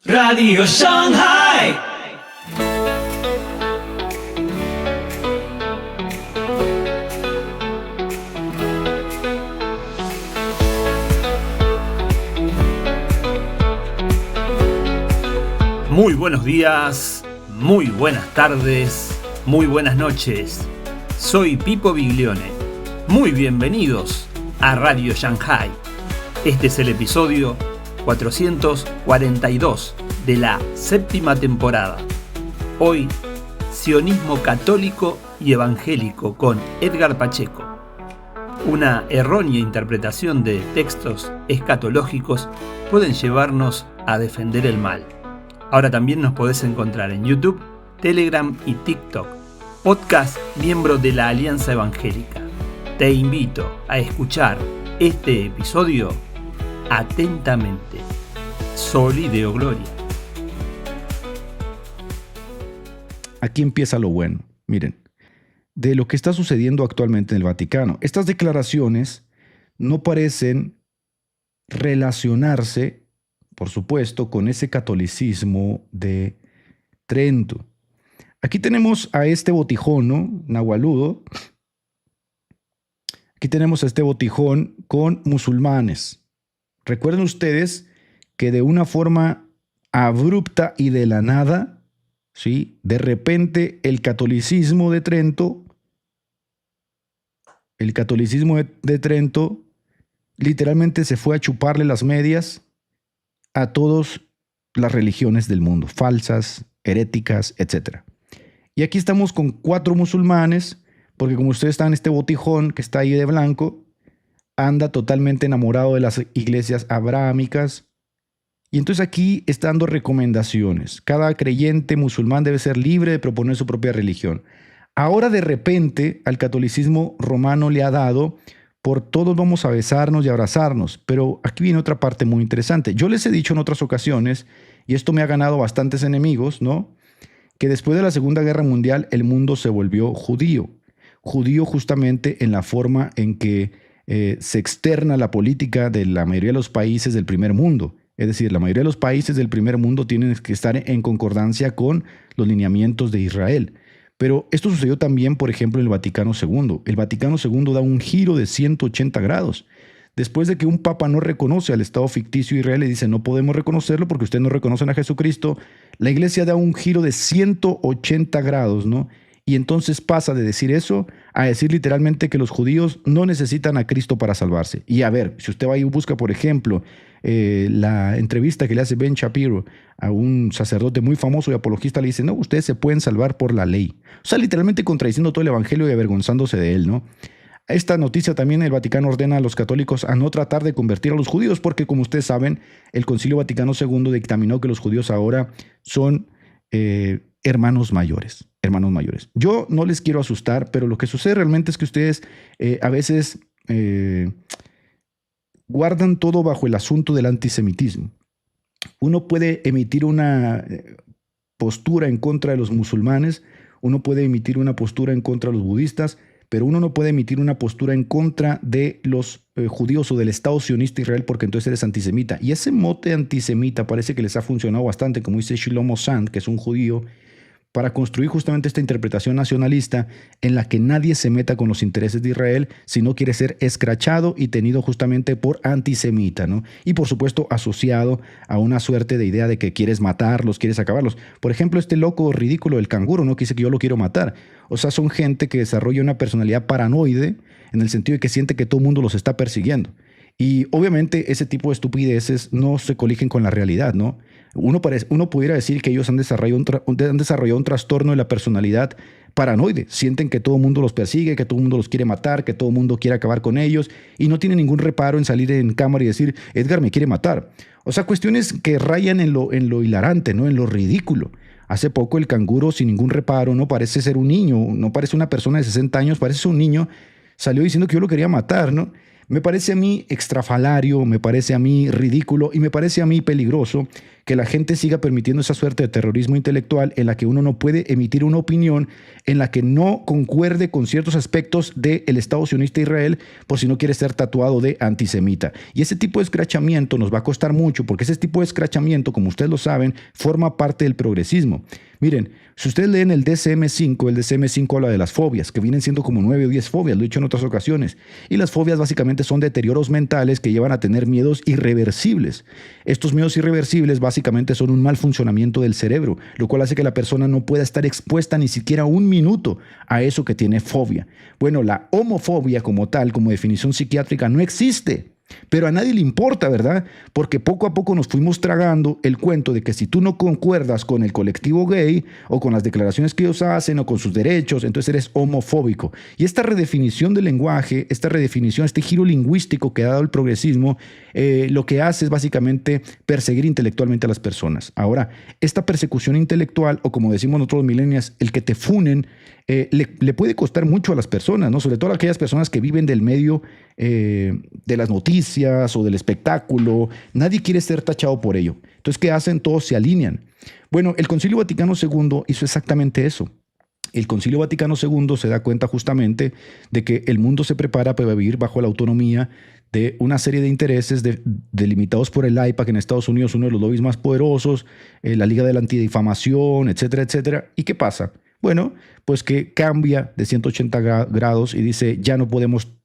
Radio Shanghai. Muy buenos días, muy buenas tardes, muy buenas noches. Soy Pipo Biglione. Muy bienvenidos a Radio Shanghai. Este es el episodio 442 de la séptima temporada. Hoy, sionismo católico y evangélico con Edgar Pacheco. Una errónea interpretación de textos escatológicos pueden llevarnos a defender el mal. Ahora también nos podés encontrar en YouTube, Telegram y TikTok. Podcast miembro de la Alianza Evangélica. Te invito a escuchar este episodio atentamente. Soli Deo Gloria. Aquí empieza lo bueno. Miren, de lo que está sucediendo actualmente en el Vaticano. Estas declaraciones no parecen relacionarse, por supuesto, con ese catolicismo de Trento. Aquí tenemos a este botijón, ¿no? Nahualudo. Aquí tenemos a este botijón con musulmanes. Recuerden ustedes que de una forma abrupta y de la nada, ¿sí? De repente el catolicismo de Trento literalmente se fue a chuparle las medias a todas las religiones del mundo, falsas, heréticas, etc. Y aquí estamos con 4 musulmanes, porque como ustedes están, este botijón que está ahí de blanco anda totalmente enamorado de las iglesias abrahámicas. Y entonces aquí está dando recomendaciones. Cada creyente musulmán debe ser libre de proponer su propia religión. Ahora de repente al catolicismo romano le ha dado por todos vamos a besarnos y abrazarnos. Pero aquí viene otra parte muy interesante. Yo les he dicho en otras ocasiones, y esto me ha ganado bastantes enemigos, ¿no? Que después de la Segunda Guerra Mundial el mundo se volvió judío. Judío justamente en la forma en que se externa la política de la mayoría de los países del primer mundo. Es decir, la mayoría de los países del primer mundo tienen que estar en concordancia con los lineamientos de Israel. Pero esto sucedió también, por ejemplo, en el Vaticano II. El Vaticano II da un giro de 180 grados. Después de que un papa no reconoce al Estado ficticio de Israel y dice no podemos reconocerlo porque ustedes no reconocen a Jesucristo, la iglesia da un giro de 180 grados, ¿no? Y entonces pasa de decir eso a decir literalmente que los judíos no necesitan a Cristo para salvarse. Y a ver, si usted va y busca, por ejemplo, la entrevista que le hace Ben Shapiro a un sacerdote muy famoso y apologista, le dice, no, ustedes se pueden salvar por la ley. O sea, literalmente contradiciendo todo el evangelio y avergonzándose de él, ¿no? Esta noticia también el Vaticano ordena a los católicos a no tratar de convertir a los judíos, porque como ustedes saben, el Concilio Vaticano II dictaminó que los judíos ahora son hermanos mayores. Yo no les quiero asustar, pero lo que sucede realmente es que ustedes a veces guardan todo bajo el asunto del antisemitismo. Uno puede emitir una postura en contra de los musulmanes, uno puede emitir una postura en contra de los budistas, pero uno no puede emitir una postura en contra de los judíos o del Estado sionista de Israel porque entonces eres antisemita. Y ese mote antisemita parece que les ha funcionado bastante, como dice Shlomo Sand, que es un judío, para construir justamente esta interpretación nacionalista en la que nadie se meta con los intereses de Israel si no quiere ser escrachado y tenido justamente por antisemita, ¿no? Y por supuesto asociado a una suerte de idea de que quieres matarlos, quieres acabarlos. Por ejemplo, este loco ridículo del canguro, ¿no? Que dice que yo lo quiero matar. O sea, son gente que desarrolla una personalidad paranoide en el sentido de que siente que todo el mundo los está persiguiendo. Y obviamente ese tipo de estupideces no se coligen con la realidad, ¿no? Uno pudiera decir que ellos han desarrollado un trastorno de la personalidad paranoide. Sienten que todo el mundo los persigue, que todo el mundo los quiere matar, que todo el mundo quiere acabar con ellos y no tienen ningún reparo en salir en cámara y decir, Edgar me quiere matar. O sea, cuestiones que rayan en lo hilarante, ¿no? En lo ridículo. Hace poco el canguro sin ningún reparo, no parece ser un niño, no parece una persona de 60 años, parece un niño, salió diciendo que yo lo quería matar, ¿no? Me parece a mí extrafalario, me parece a mí ridículo y me parece a mí peligroso que la gente siga permitiendo esa suerte de terrorismo intelectual en la que uno no puede emitir una opinión en la que no concuerde con ciertos aspectos del Estado sionista de Israel por si no quiere ser tatuado de antisemita. Y ese tipo de escrachamiento nos va a costar mucho porque ese tipo de escrachamiento, como ustedes lo saben, forma parte del progresismo. Miren, si ustedes leen el DSM-5 habla de las fobias, que vienen siendo como 9 o 10 fobias, lo he dicho en otras ocasiones. Y las fobias básicamente son deterioros mentales que llevan a tener miedos irreversibles. Estos miedos irreversibles básicamente son un mal funcionamiento del cerebro, lo cual hace que la persona no pueda estar expuesta ni siquiera un minuto a eso que tiene fobia. Bueno, la homofobia como tal, como definición psiquiátrica, no existe. Pero a nadie le importa, ¿verdad? Porque poco a poco nos fuimos tragando el cuento de que si tú no concuerdas con el colectivo gay o con las declaraciones que ellos hacen o con sus derechos, entonces eres homofóbico. Y esta redefinición del lenguaje, esta redefinición, este giro lingüístico que ha dado el progresismo, lo que hace es básicamente perseguir intelectualmente a las personas. Ahora, esta persecución intelectual, o como decimos nosotros los millennials, el que te funen, le puede costar mucho a las personas, ¿no? Sobre todo a aquellas personas que viven del medio de las noticias o del espectáculo. Nadie quiere ser tachado por ello. Entonces, ¿qué hacen? Todos se alinean. Bueno, el Concilio Vaticano II hizo exactamente eso. El Concilio Vaticano II se da cuenta justamente de que el mundo se prepara para vivir bajo la autonomía de una serie de intereses delimitados por el AIPAC en Estados Unidos, uno de los lobbies más poderosos, la Liga de la Antidifamación, etcétera, etcétera. ¿Y qué pasa? Bueno, pues que cambia de 180 grados y dice, ya no podemos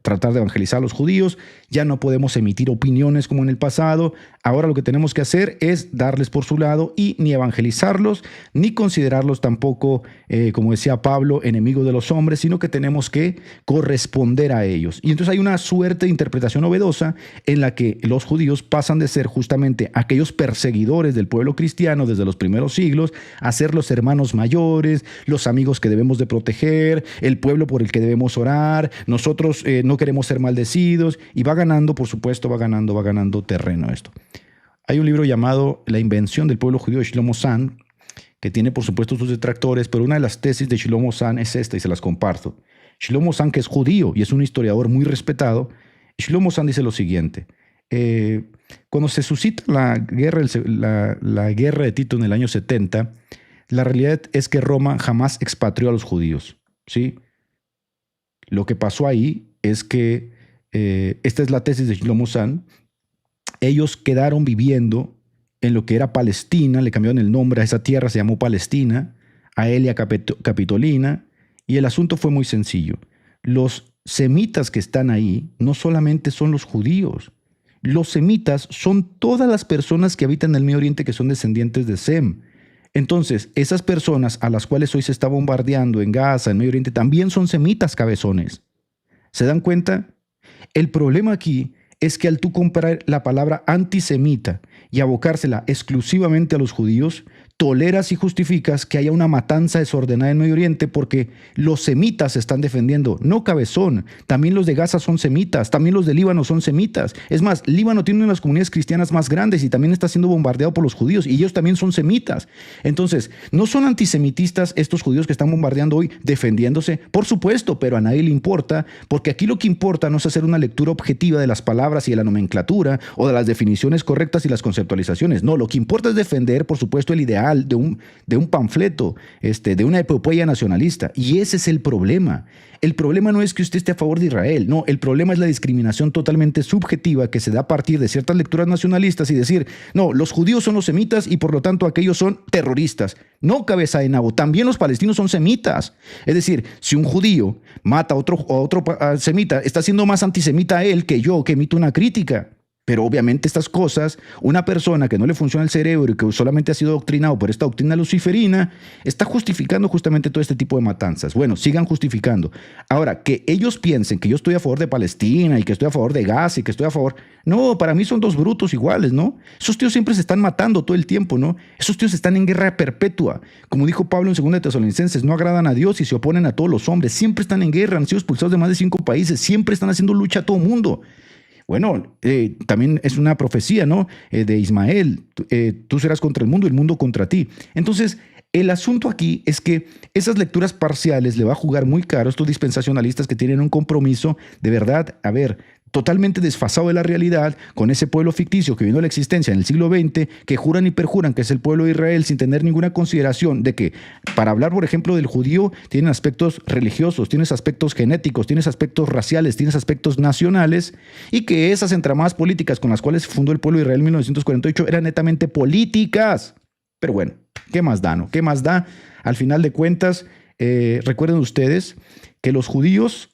tratar de evangelizar a los judíos, ya no podemos emitir opiniones como en el pasado, ahora lo que tenemos que hacer es darles por su lado y ni evangelizarlos, ni considerarlos tampoco, como decía Pablo, enemigos de los hombres, sino que tenemos que corresponder a ellos. Y entonces hay una suerte de interpretación novedosa en la que los judíos pasan de ser justamente aquellos perseguidores del pueblo cristiano desde los primeros siglos a ser los hermanos mayores, los amigos que debemos de proteger, el pueblo por el que debemos orar, nosotros no queremos ser maldecidos, y va ganando, por supuesto, va ganando terreno esto. Hay un libro llamado La invención del pueblo judío de Shlomo Zahn, que tiene por supuesto sus detractores, pero una de las tesis de Shlomo Zahn es esta y se las comparto. Shlomo Zahn, que es judío y es un historiador muy respetado, Shlomo Zahn dice lo siguiente: cuando se suscita la guerra de Tito en el año 70, la realidad es que Roma jamás expatrió a los judíos, ¿sí? Lo que pasó ahí es que, esta es la tesis de Shlomo Zahn, ellos quedaron viviendo en lo que era Palestina, le cambiaron el nombre a esa tierra, se llamó Palestina, a Elia Capitolina, y el asunto fue muy sencillo. Los semitas que están ahí no solamente son los judíos, los semitas son todas las personas que habitan en el Medio Oriente que son descendientes de Sem. Entonces, esas personas a las cuales hoy se está bombardeando en Gaza, en Medio Oriente, también son semitas, cabezones. ¿Se dan cuenta? El problema aquí es que al tú comprar la palabra antisemita y abocársela exclusivamente a los judíos, toleras y justificas que haya una matanza desordenada en Medio Oriente porque los semitas se están defendiendo. No, cabezón, también los de Gaza son semitas, también los de Líbano son semitas. Es más, Líbano tiene una de las comunidades cristianas más grandes y también está siendo bombardeado por los judíos y ellos también son semitas. Entonces, ¿no son antisemitistas estos judíos que están bombardeando hoy defendiéndose? Por supuesto, pero a nadie le importa, porque aquí lo que importa no es hacer una lectura objetiva de las palabras y de la nomenclatura o de las definiciones correctas y las conceptualizaciones. No, lo que importa es defender, por supuesto, el ideal de un panfleto, de una epopeya nacionalista. Y ese es el problema. El problema no es que usted esté a favor de Israel, no, el problema es la discriminación totalmente subjetiva que se da a partir de ciertas lecturas nacionalistas y decir, no, los judíos son los semitas y por lo tanto aquellos son terroristas. No, cabeza de nabo, también los palestinos son semitas. Es decir, si un judío mata a otro semita, está siendo más antisemita a él que yo, que emito una crítica. Pero obviamente estas cosas, una persona que no le funciona el cerebro y que solamente ha sido adoctrinado por esta doctrina luciferina, está justificando justamente todo este tipo de matanzas. Bueno, sigan justificando. Ahora, que ellos piensen que yo estoy a favor de Palestina y que estoy a favor de Gaza y que estoy a favor... No, para mí son dos brutos iguales, ¿no? Esos tíos siempre se están matando todo el tiempo, ¿no? Esos tíos están en guerra perpetua. Como dijo Pablo en 2 Tesalonicenses, no agradan a Dios y se oponen a todos los hombres. Siempre están en guerra, han sido expulsados de más de 5 países, siempre están haciendo lucha a todo mundo. Bueno, también es una profecía, ¿no? De Ismael, tú serás contra el mundo contra ti. Entonces, el asunto aquí es que esas lecturas parciales le va a jugar muy caro a estos dispensacionalistas que tienen un compromiso de verdad, totalmente desfasado de la realidad, con ese pueblo ficticio que vino a la existencia en el siglo XX, que juran y perjuran que es el pueblo de Israel sin tener ninguna consideración de que, para hablar, por ejemplo, del judío, tienen aspectos religiosos, tienes aspectos genéticos, tienes aspectos raciales, tienes aspectos nacionales, y que esas entramadas políticas con las cuales fundó el pueblo de Israel en 1948 eran netamente políticas. Pero bueno, ¿qué más da, no? ¿Qué más da? Al final de cuentas, recuerden ustedes que los judíos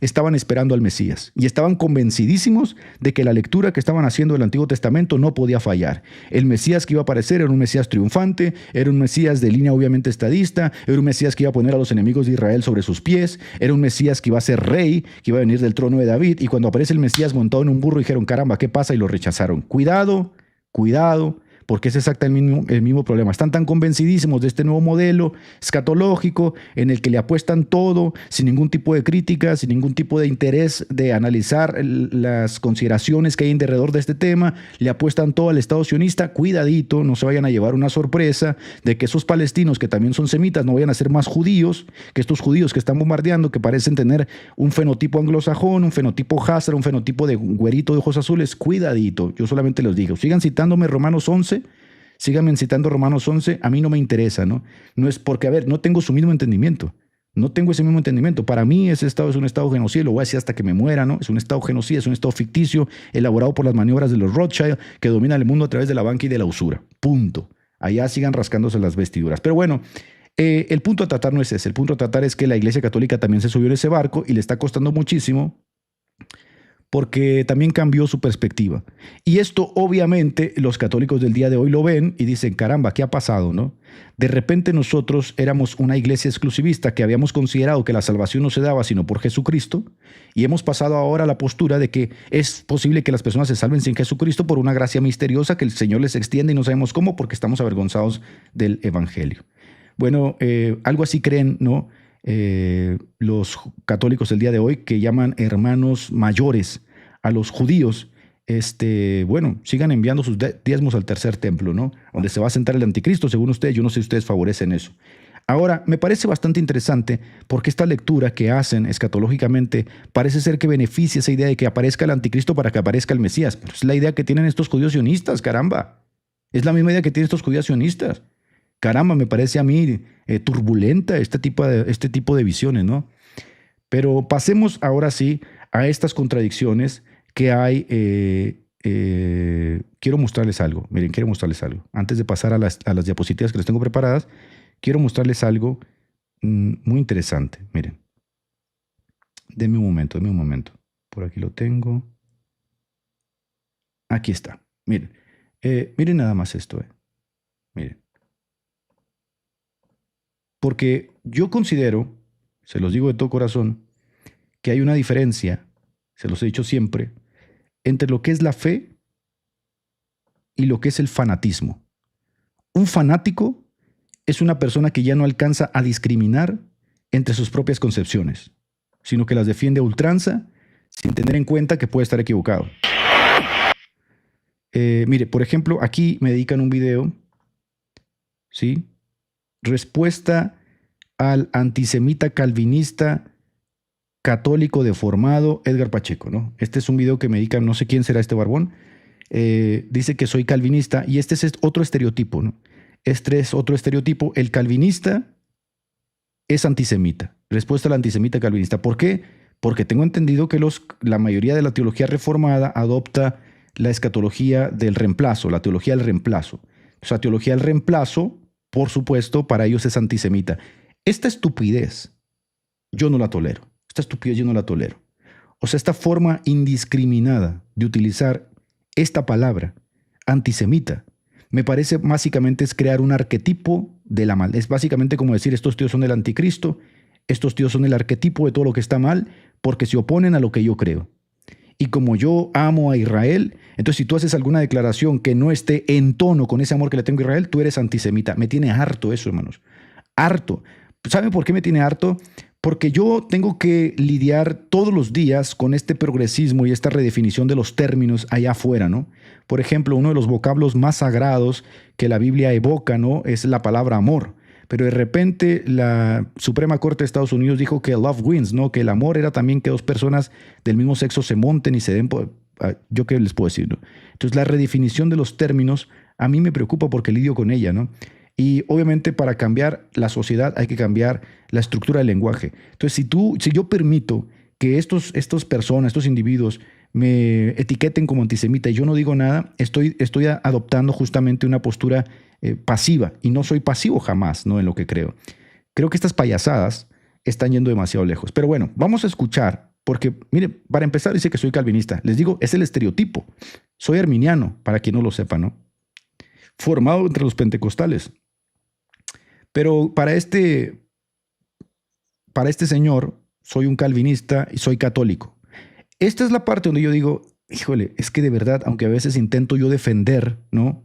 estaban esperando al Mesías y estaban convencidísimos de que la lectura que estaban haciendo del Antiguo Testamento no podía fallar. El Mesías que iba a aparecer era un Mesías triunfante, era un Mesías de línea obviamente estadista, era un Mesías que iba a poner a los enemigos de Israel sobre sus pies, era un Mesías que iba a ser rey, que iba a venir del trono de David, y cuando aparece el Mesías montado en un burro dijeron, caramba, ¿qué pasa? Y lo rechazaron. Cuidado, cuidado, porque es exactamente el mismo problema. Están tan convencidísimos de este nuevo modelo escatológico en el que le apuestan todo, sin ningún tipo de crítica, sin ningún tipo de interés de analizar las consideraciones que hay alrededor de este tema, le apuestan todo al Estado sionista. Cuidadito, no se vayan a llevar una sorpresa de que esos palestinos que también son semitas no vayan a ser más judíos, que estos judíos que están bombardeando, que parecen tener un fenotipo anglosajón, un fenotipo Hazara, un fenotipo de güerito de ojos azules. Cuidadito, yo solamente les digo, sigan citándome Romanos 11, síganme citando Romanos 11, a mí no me interesa, ¿no? No es porque, a ver, no tengo su mismo entendimiento. No tengo ese mismo entendimiento. Para mí ese estado es un estado genocida, lo voy a decir hasta que me muera, ¿no? Es un estado genocida, es un estado ficticio, elaborado por las maniobras de los Rothschild, que dominan el mundo a través de la banca y de la usura. Punto. Allá sigan rascándose las vestiduras. Pero bueno, el punto a tratar no es ese. El punto a tratar es que la Iglesia Católica también se subió en ese barco y le está costando muchísimo, porque también cambió su perspectiva. Y esto obviamente los católicos del día de hoy lo ven y dicen, caramba, ¿qué ha pasado, no? De repente nosotros éramos una iglesia exclusivista que habíamos considerado que la salvación no se daba sino por Jesucristo, y hemos pasado ahora a la postura de que es posible que las personas se salven sin Jesucristo por una gracia misteriosa que el Señor les extiende y no sabemos cómo porque estamos avergonzados del Evangelio. Bueno, algo así creen, ¿no? Los católicos del día de hoy, que llaman hermanos mayores a los judíos, bueno, sigan enviando sus diezmos al tercer templo, ¿no? Donde se va a sentar el anticristo, según ustedes. Yo no sé si ustedes favorecen eso. Ahora, me parece bastante interesante porque esta lectura que hacen escatológicamente parece ser que beneficia esa idea de que aparezca el anticristo para que aparezca el Mesías. Pero es la idea que tienen estos judíos sionistas, caramba. Es la misma idea que tienen estos judíos sionistas. Caramba, me parece a mí turbulenta este tipo de visiones, ¿no? Pero pasemos ahora sí a estas contradicciones que hay. Quiero mostrarles algo. Miren, quiero mostrarles algo. Antes de pasar a las diapositivas que les tengo preparadas, quiero mostrarles algo muy interesante. Miren. Denme un momento. Por aquí lo tengo. Aquí está. Miren. Miren nada más esto. Miren. Porque yo considero, se los digo de todo corazón, que hay una diferencia, se los he dicho siempre, entre lo que es la fe y lo que es el fanatismo. Un fanático es una persona que ya no alcanza a discriminar entre sus propias concepciones, sino que las defiende a ultranza sin tener en cuenta que puede estar equivocado. Mire, por ejemplo, aquí me dedican un video, ¿sí? Respuesta al antisemita calvinista católico deformado Edgar Pacheco, ¿no? Este es un video que me dedican, no sé quién será este barbón, dice que soy calvinista y este es otro estereotipo, ¿no? Este es otro estereotipo, el calvinista es antisemita, respuesta al antisemita calvinista. ¿Por qué? Porque tengo entendido que la mayoría de la teología reformada adopta la escatología del reemplazo, la teología del reemplazo. O sea, teología del reemplazo, por supuesto, para ellos es antisemita. Esta estupidez yo no la tolero. Esta estupidez yo no la tolero. O sea, esta forma indiscriminada de utilizar esta palabra, antisemita, me parece básicamente es crear un arquetipo de la maldad. Es básicamente como decir, estos tíos son el anticristo, estos tíos son el arquetipo de todo lo que está mal, porque se oponen a lo que yo creo. Y como yo amo a Israel, entonces si tú haces alguna declaración que no esté en tono con ese amor que le tengo a Israel, tú eres antisemita. Me tiene harto eso, hermanos. Harto. ¿Saben por qué me tiene harto? Porque yo tengo que lidiar todos los días con este progresismo y esta redefinición de los términos allá afuera, ¿no? Por ejemplo, uno de los vocablos más sagrados que la Biblia evoca, ¿no? Es la palabra amor. pero de repente la Suprema Corte de Estados Unidos dijo que love wins, ¿no? Que el amor era también que dos personas del mismo sexo se monten y se den... ¿Yo qué les puedo decir, no? Entonces, la redefinición de los términos a mí me preocupa porque lidio con ella, ¿no? Y obviamente para cambiar la sociedad hay que cambiar la estructura del lenguaje. Entonces, si yo permito que estos personas, estos individuos me etiqueten como antisemita y yo no digo nada, estoy adoptando justamente una postura pasiva, y no soy pasivo jamás, ¿no? En lo que creo. Creo que estas payasadas están yendo demasiado lejos. Pero bueno, vamos a escuchar, porque, mire, para empezar dice que soy calvinista. Les digo, es el estereotipo. Soy arminiano, para quien no lo sepa, ¿no? Formado entre los pentecostales. Pero para este señor, soy un calvinista y soy católico. Esta es la parte donde yo digo, híjole, es que de verdad, aunque a veces intento yo defender, ¿no?,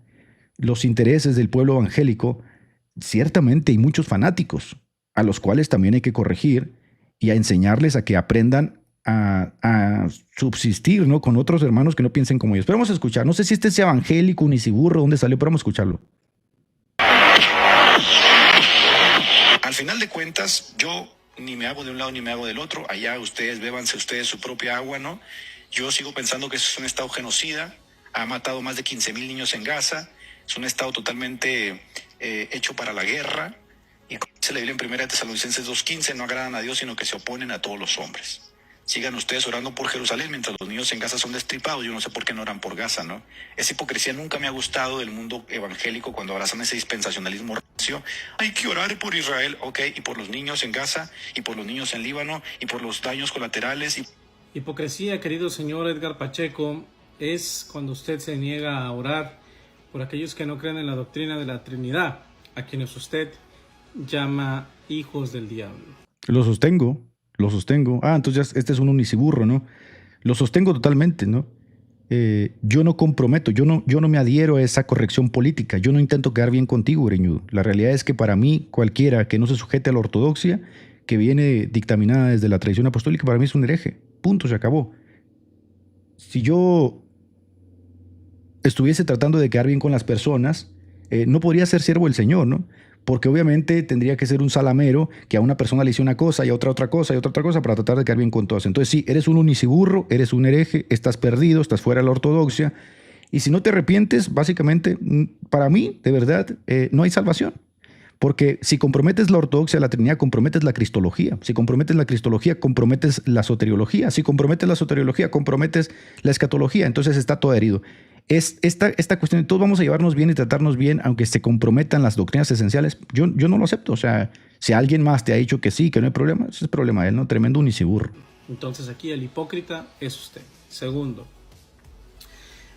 los intereses del pueblo evangélico, ciertamente hay muchos fanáticos a los cuales también hay que corregir y a enseñarles a que aprendan a subsistir, ¿no?, con otros hermanos que no piensen como ellos. Pero vamos a escuchar. No sé si este es evangélico, Uniciburro, dónde salió, pero vamos a escucharlo. Al final de cuentas, yo ni me hago de un lado ni me hago del otro. Allá ustedes, bébanse ustedes su propia agua, ¿no? Yo sigo pensando que es un estado genocida. Ha matado más de 15,000 niños en Gaza. Es un estado totalmente hecho para la guerra. Y como dice la Biblia en 1 Tesalonicenses 2:15, no agradan a Dios, sino que se oponen a todos los hombres. Sigan ustedes orando por Jerusalén mientras los niños en Gaza son destripados. Yo no sé por qué no oran por Gaza, ¿no? Esa hipocresía nunca me ha gustado del mundo evangélico cuando abrazan ese dispensacionalismo rancio. Hay que orar por Israel, ok, y por los niños en Gaza, y por los niños en Líbano, y por los daños colaterales. Hipocresía, querido señor Edgar Pacheco, es cuando usted se niega a orar por aquellos que no creen en la doctrina de la Trinidad, a quienes usted llama hijos del diablo. Lo sostengo. Entonces este es un uniciburro, ¿no? Lo sostengo totalmente, ¿no? Yo no comprometo, yo no me adhiero a esa corrección política, yo no intento quedar bien contigo, greñudo. La realidad es que para mí, cualquiera que no se sujete a la ortodoxia, que viene dictaminada desde la tradición apostólica, para mí es un hereje. Punto, se acabó. Si yo estuviese tratando de quedar bien con las personas, no podría ser siervo del Señor, ¿no? Porque obviamente tendría que ser un salamero que a una persona le hice una cosa y a otra cosa y a otra cosa para tratar de quedar bien con todos. Entonces sí, eres un uniciburro, eres un hereje, estás perdido, estás fuera de la ortodoxia, y si no te arrepientes, básicamente, para mí, de verdad, no hay salvación. Porque si comprometes la ortodoxia, la Trinidad, comprometes la cristología. Si comprometes la cristología, comprometes la soteriología. Si comprometes la soteriología, comprometes la escatología. Entonces está todo herido. Es esta cuestión de todos vamos a llevarnos bien y tratarnos bien, aunque se comprometan las doctrinas esenciales, yo no lo acepto. O sea, si alguien más te ha dicho que sí, que no hay problema, ese es problema de él, ¿no? Tremendo uniciburro. Entonces aquí el hipócrita es usted. Segundo,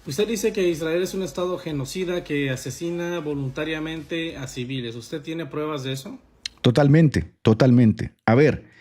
usted dice que Israel es un estado genocida que asesina voluntariamente a civiles. ¿Usted tiene pruebas de eso? Totalmente. A ver,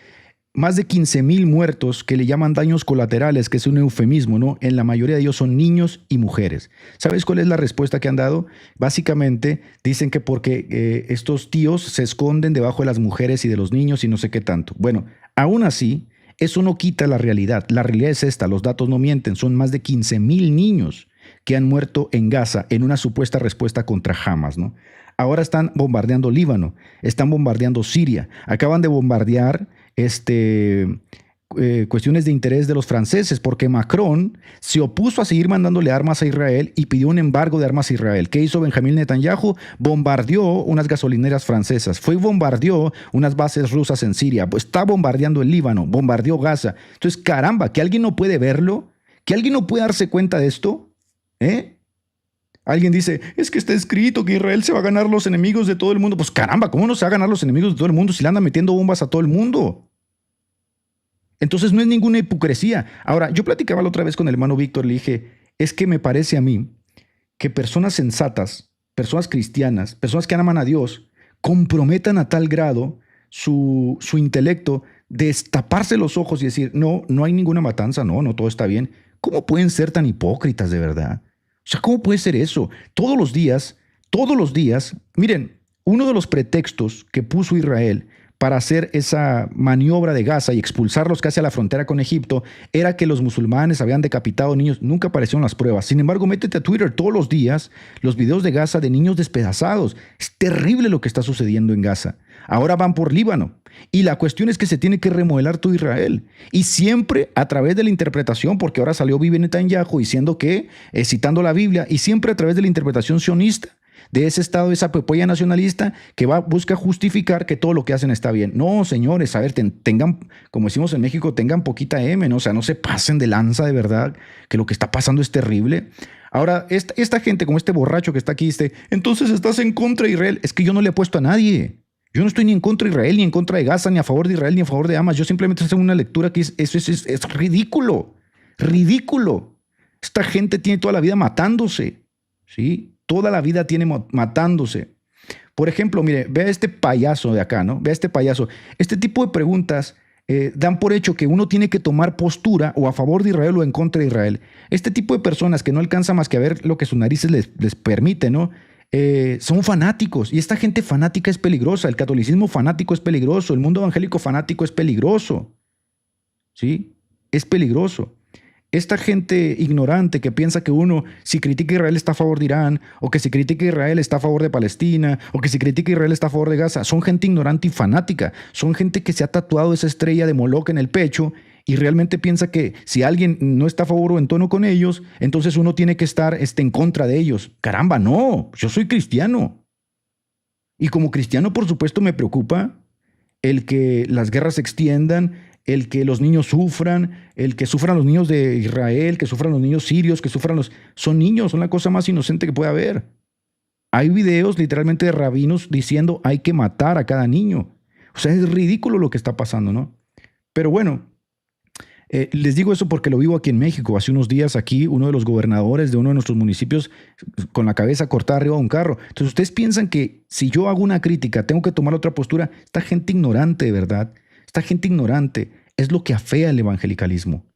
más de 15,000 muertos que le llaman daños colaterales, que es un eufemismo, ¿no? En la mayoría de ellos son niños y mujeres. ¿Sabes cuál es la respuesta que han dado? Básicamente dicen que porque estos tíos se esconden debajo de las mujeres y de los niños y no sé qué tanto. Bueno, aún así, eso no quita la realidad. La realidad es esta, los datos no mienten. Son más de 15,000 niños que han muerto en Gaza en una supuesta respuesta contra Hamas, ¿no? Ahora están bombardeando Líbano, están bombardeando Siria, acaban de bombardear cuestiones de interés de los franceses, porque Macron se opuso a seguir mandándole armas a Israel y pidió un embargo de armas a Israel. ¿Qué hizo Benjamín Netanyahu? Bombardeó unas gasolineras francesas, fue y bombardeó unas bases rusas en Siria, pues está bombardeando el Líbano, bombardeó Gaza. Entonces, caramba, que alguien no puede verlo, que alguien no puede darse cuenta de esto, ¿eh? Alguien dice, es que está escrito que Israel se va a ganar los enemigos de todo el mundo. Pues caramba, ¿cómo no se va a ganar los enemigos de todo el mundo si le andan metiendo bombas a todo el mundo? Entonces no es ninguna hipocresía. Ahora, yo platicaba la otra vez con el hermano Víctor, le dije, es que me parece a mí que personas sensatas, personas cristianas, personas que aman a Dios, comprometan a tal grado su intelecto de destaparse los ojos y decir, no hay ninguna matanza, no, todo está bien. ¿Cómo pueden ser tan hipócritas de verdad? O sea, ¿cómo puede ser eso? Todos los días, miren, uno de los pretextos que puso Israel para hacer esa maniobra de Gaza y expulsarlos casi a la frontera con Egipto era que los musulmanes habían decapitado niños. Nunca aparecieron las pruebas. Sin embargo, métete a Twitter todos los días los videos de Gaza de niños despedazados. Es terrible lo que está sucediendo en Gaza. Ahora van por Líbano. Y la cuestión es que se tiene que remodelar todo Israel. Y siempre a través de la interpretación, porque ahora salió Bibi Netanyahu diciendo que, citando la Biblia, y siempre a través de la interpretación sionista, de ese estado, de esa pepolla nacionalista que busca justificar que todo lo que hacen está bien. No, señores, a ver, tengan, como decimos en México, tengan poquita M, ¿no? O sea, no se pasen de lanza de verdad, que lo que está pasando es terrible. Ahora, esta gente, como este borracho que está aquí, dice, entonces estás en contra de Israel. Es que yo no le he puesto a nadie. Yo no estoy ni en contra de Israel, ni en contra de Gaza, ni a favor de Israel, ni a favor de Hamas. Yo simplemente estoy haciendo una lectura que es ridículo. Ridículo. Esta gente tiene toda la vida matándose, ¿sí? Toda la vida tiene matándose. Por ejemplo, mire, vea este payaso de acá, ¿no? Vea este payaso. Este tipo de preguntas dan por hecho que uno tiene que tomar postura o a favor de Israel o en contra de Israel. Este tipo de personas que no alcanza más que a ver lo que sus narices les permite, ¿no? Son fanáticos. Y esta gente fanática es peligrosa. El catolicismo fanático es peligroso. El mundo evangélico fanático es peligroso. ¿Sí? Es peligroso. Esta gente ignorante que piensa que uno, si critica a Israel, está a favor de Irán, o que si critica a Israel está a favor de Palestina, o que si critica a Israel está a favor de Gaza, son gente ignorante y fanática. Son gente que se ha tatuado esa estrella de Moloch en el pecho y realmente piensa que si alguien no está a favor o en tono con ellos, entonces uno tiene que estar en contra de ellos. Caramba, no, yo soy cristiano. Y como cristiano, por supuesto, me preocupa el que las guerras se extiendan, el que los niños sufran, el que sufran los niños de Israel, que sufran los niños sirios, que sufran los... Son niños, son la cosa más inocente que puede haber. Hay videos literalmente de rabinos diciendo hay que matar a cada niño. O sea, es ridículo lo que está pasando, ¿no? Pero bueno, les digo eso porque lo vivo aquí en México. Hace unos días aquí uno de los gobernadores de uno de nuestros municipios con la cabeza cortada arriba de un carro. Entonces ustedes piensan que si yo hago una crítica tengo que tomar otra postura. Esta gente ignorante, de verdad. Esta gente ignorante es lo que afea el evangelicalismo.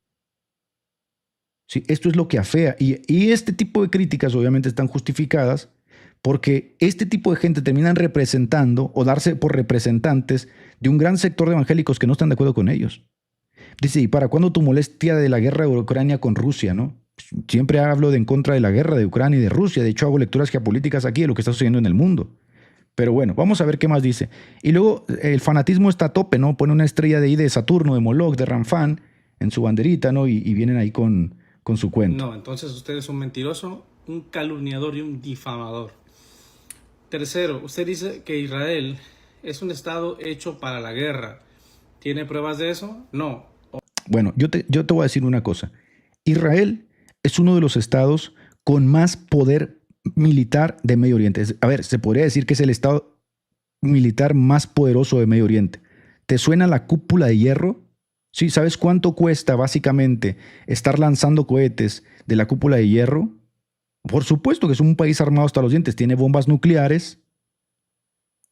Sí, esto es lo que afea. Y este tipo de críticas obviamente están justificadas porque este tipo de gente terminan representando o darse por representantes de un gran sector de evangélicos que no están de acuerdo con ellos. Dice, ¿y para cuándo tu molestia de la guerra de Ucrania con Rusia, no? Siempre hablo en contra de la guerra de Ucrania y de Rusia. De hecho, hago lecturas geopolíticas aquí de lo que está sucediendo en el mundo. Pero bueno, vamos a ver qué más dice. Y luego el fanatismo está a tope, ¿no? Pone una estrella de ahí de Saturno, de Moloch, de Ramfán en su banderita, ¿no? Y vienen ahí con su cuento. No, entonces usted es un mentiroso, un calumniador y un difamador. Tercero, usted dice que Israel es un estado hecho para la guerra. ¿Tiene pruebas de eso? No. Bueno, yo te voy a decir una cosa. Israel es uno de los estados con más poder militar de Medio Oriente. A ver, se podría decir que es el estado militar más poderoso de Medio Oriente. ¿Te suena la cúpula de hierro? Sí, ¿sabes cuánto cuesta básicamente estar lanzando cohetes de la cúpula de hierro? Por supuesto que es un país armado hasta los dientes, tiene bombas nucleares.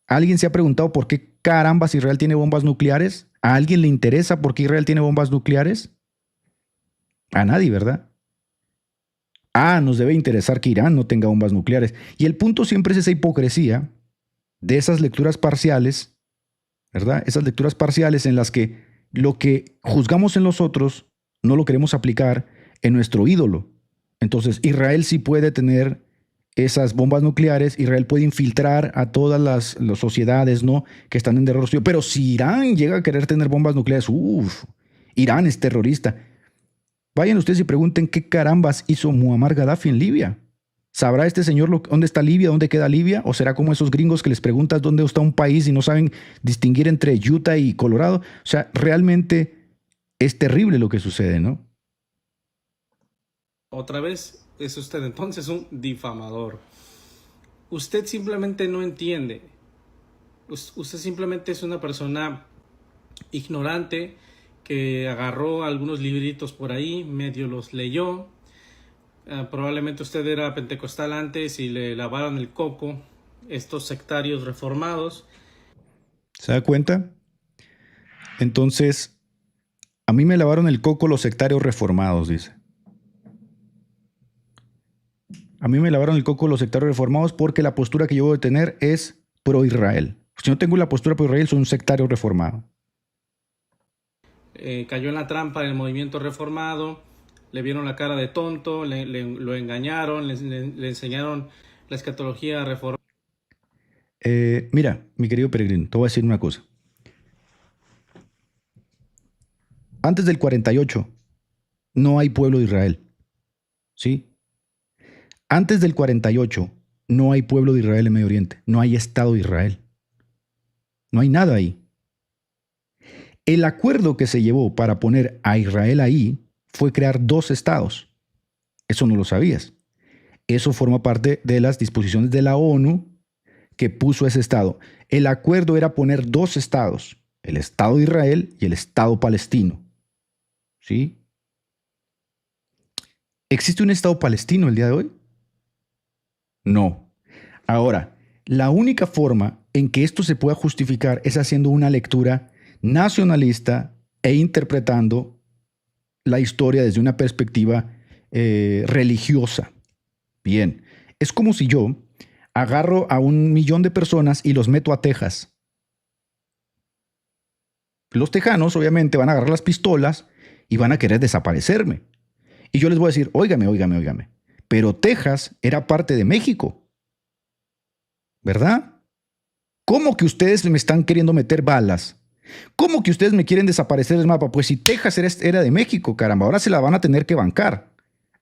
¿Alguien se ha preguntado por qué carambas Israel tiene bombas nucleares? ¿A alguien le interesa por qué Israel tiene bombas nucleares? A nadie, ¿verdad? Nos debe interesar que Irán no tenga bombas nucleares. Y el punto siempre es esa hipocresía de esas lecturas parciales, ¿verdad? Esas lecturas parciales en las que lo que juzgamos en los otros no lo queremos aplicar en nuestro ídolo. Entonces, Israel sí puede tener esas bombas nucleares, Israel puede infiltrar a todas las sociedades, ¿no?, que están en derrotero. Pero si Irán llega a querer tener bombas nucleares, Irán es terrorista. Vayan ustedes y pregunten qué carambas hizo Muammar Gaddafi en Libia. ¿Sabrá este señor dónde está Libia, dónde queda Libia? ¿O será como esos gringos que les preguntas dónde está un país y no saben distinguir entre Utah y Colorado? O sea, realmente es terrible lo que sucede, ¿no? Otra vez es usted entonces un difamador. Usted simplemente no entiende. Usted simplemente es una persona ignorante que agarró algunos libritos por ahí, medio los leyó. Probablemente usted era pentecostal antes y le lavaron el coco estos sectarios reformados. ¿Se da cuenta? Entonces, a mí me lavaron el coco los sectarios reformados, dice. A mí me lavaron el coco los sectarios reformados porque la postura que yo voy a tener es pro-Israel. Si no tengo la postura por Israel, soy un sectario reformado. Cayó en la trampa del movimiento reformado, le vieron la cara de tonto, lo engañaron, le enseñaron la escatología reformada. Mira, mi querido peregrino, te voy a decir una cosa. Antes del 48 no hay pueblo de Israel. ¿Sí? Antes del 48 no hay pueblo de Israel en Medio Oriente. No hay Estado de Israel. No hay nada ahí. El acuerdo que se llevó para poner a Israel ahí fue crear 2 estados. Eso no lo sabías. Eso forma parte de las disposiciones de la ONU que puso ese estado. El acuerdo era poner 2 estados, el Estado de Israel y el Estado palestino. ¿Sí? ¿Existe un Estado palestino el día de hoy? No. Ahora, la única forma en que esto se pueda justificar es haciendo una lectura nacionalista e interpretando la historia desde una perspectiva religiosa. Bien, es como si yo agarro a 1.000.000 de personas y los meto a Texas. Los tejanos obviamente van a agarrar las pistolas y van a querer desaparecerme. Y yo les voy a decir, óigame, pero Texas era parte de México, ¿verdad? ¿Cómo que ustedes me están queriendo meter balas? ¿Cómo que ustedes me quieren desaparecer del mapa? Pues si Texas era de México, caramba, ahora se la van a tener que bancar.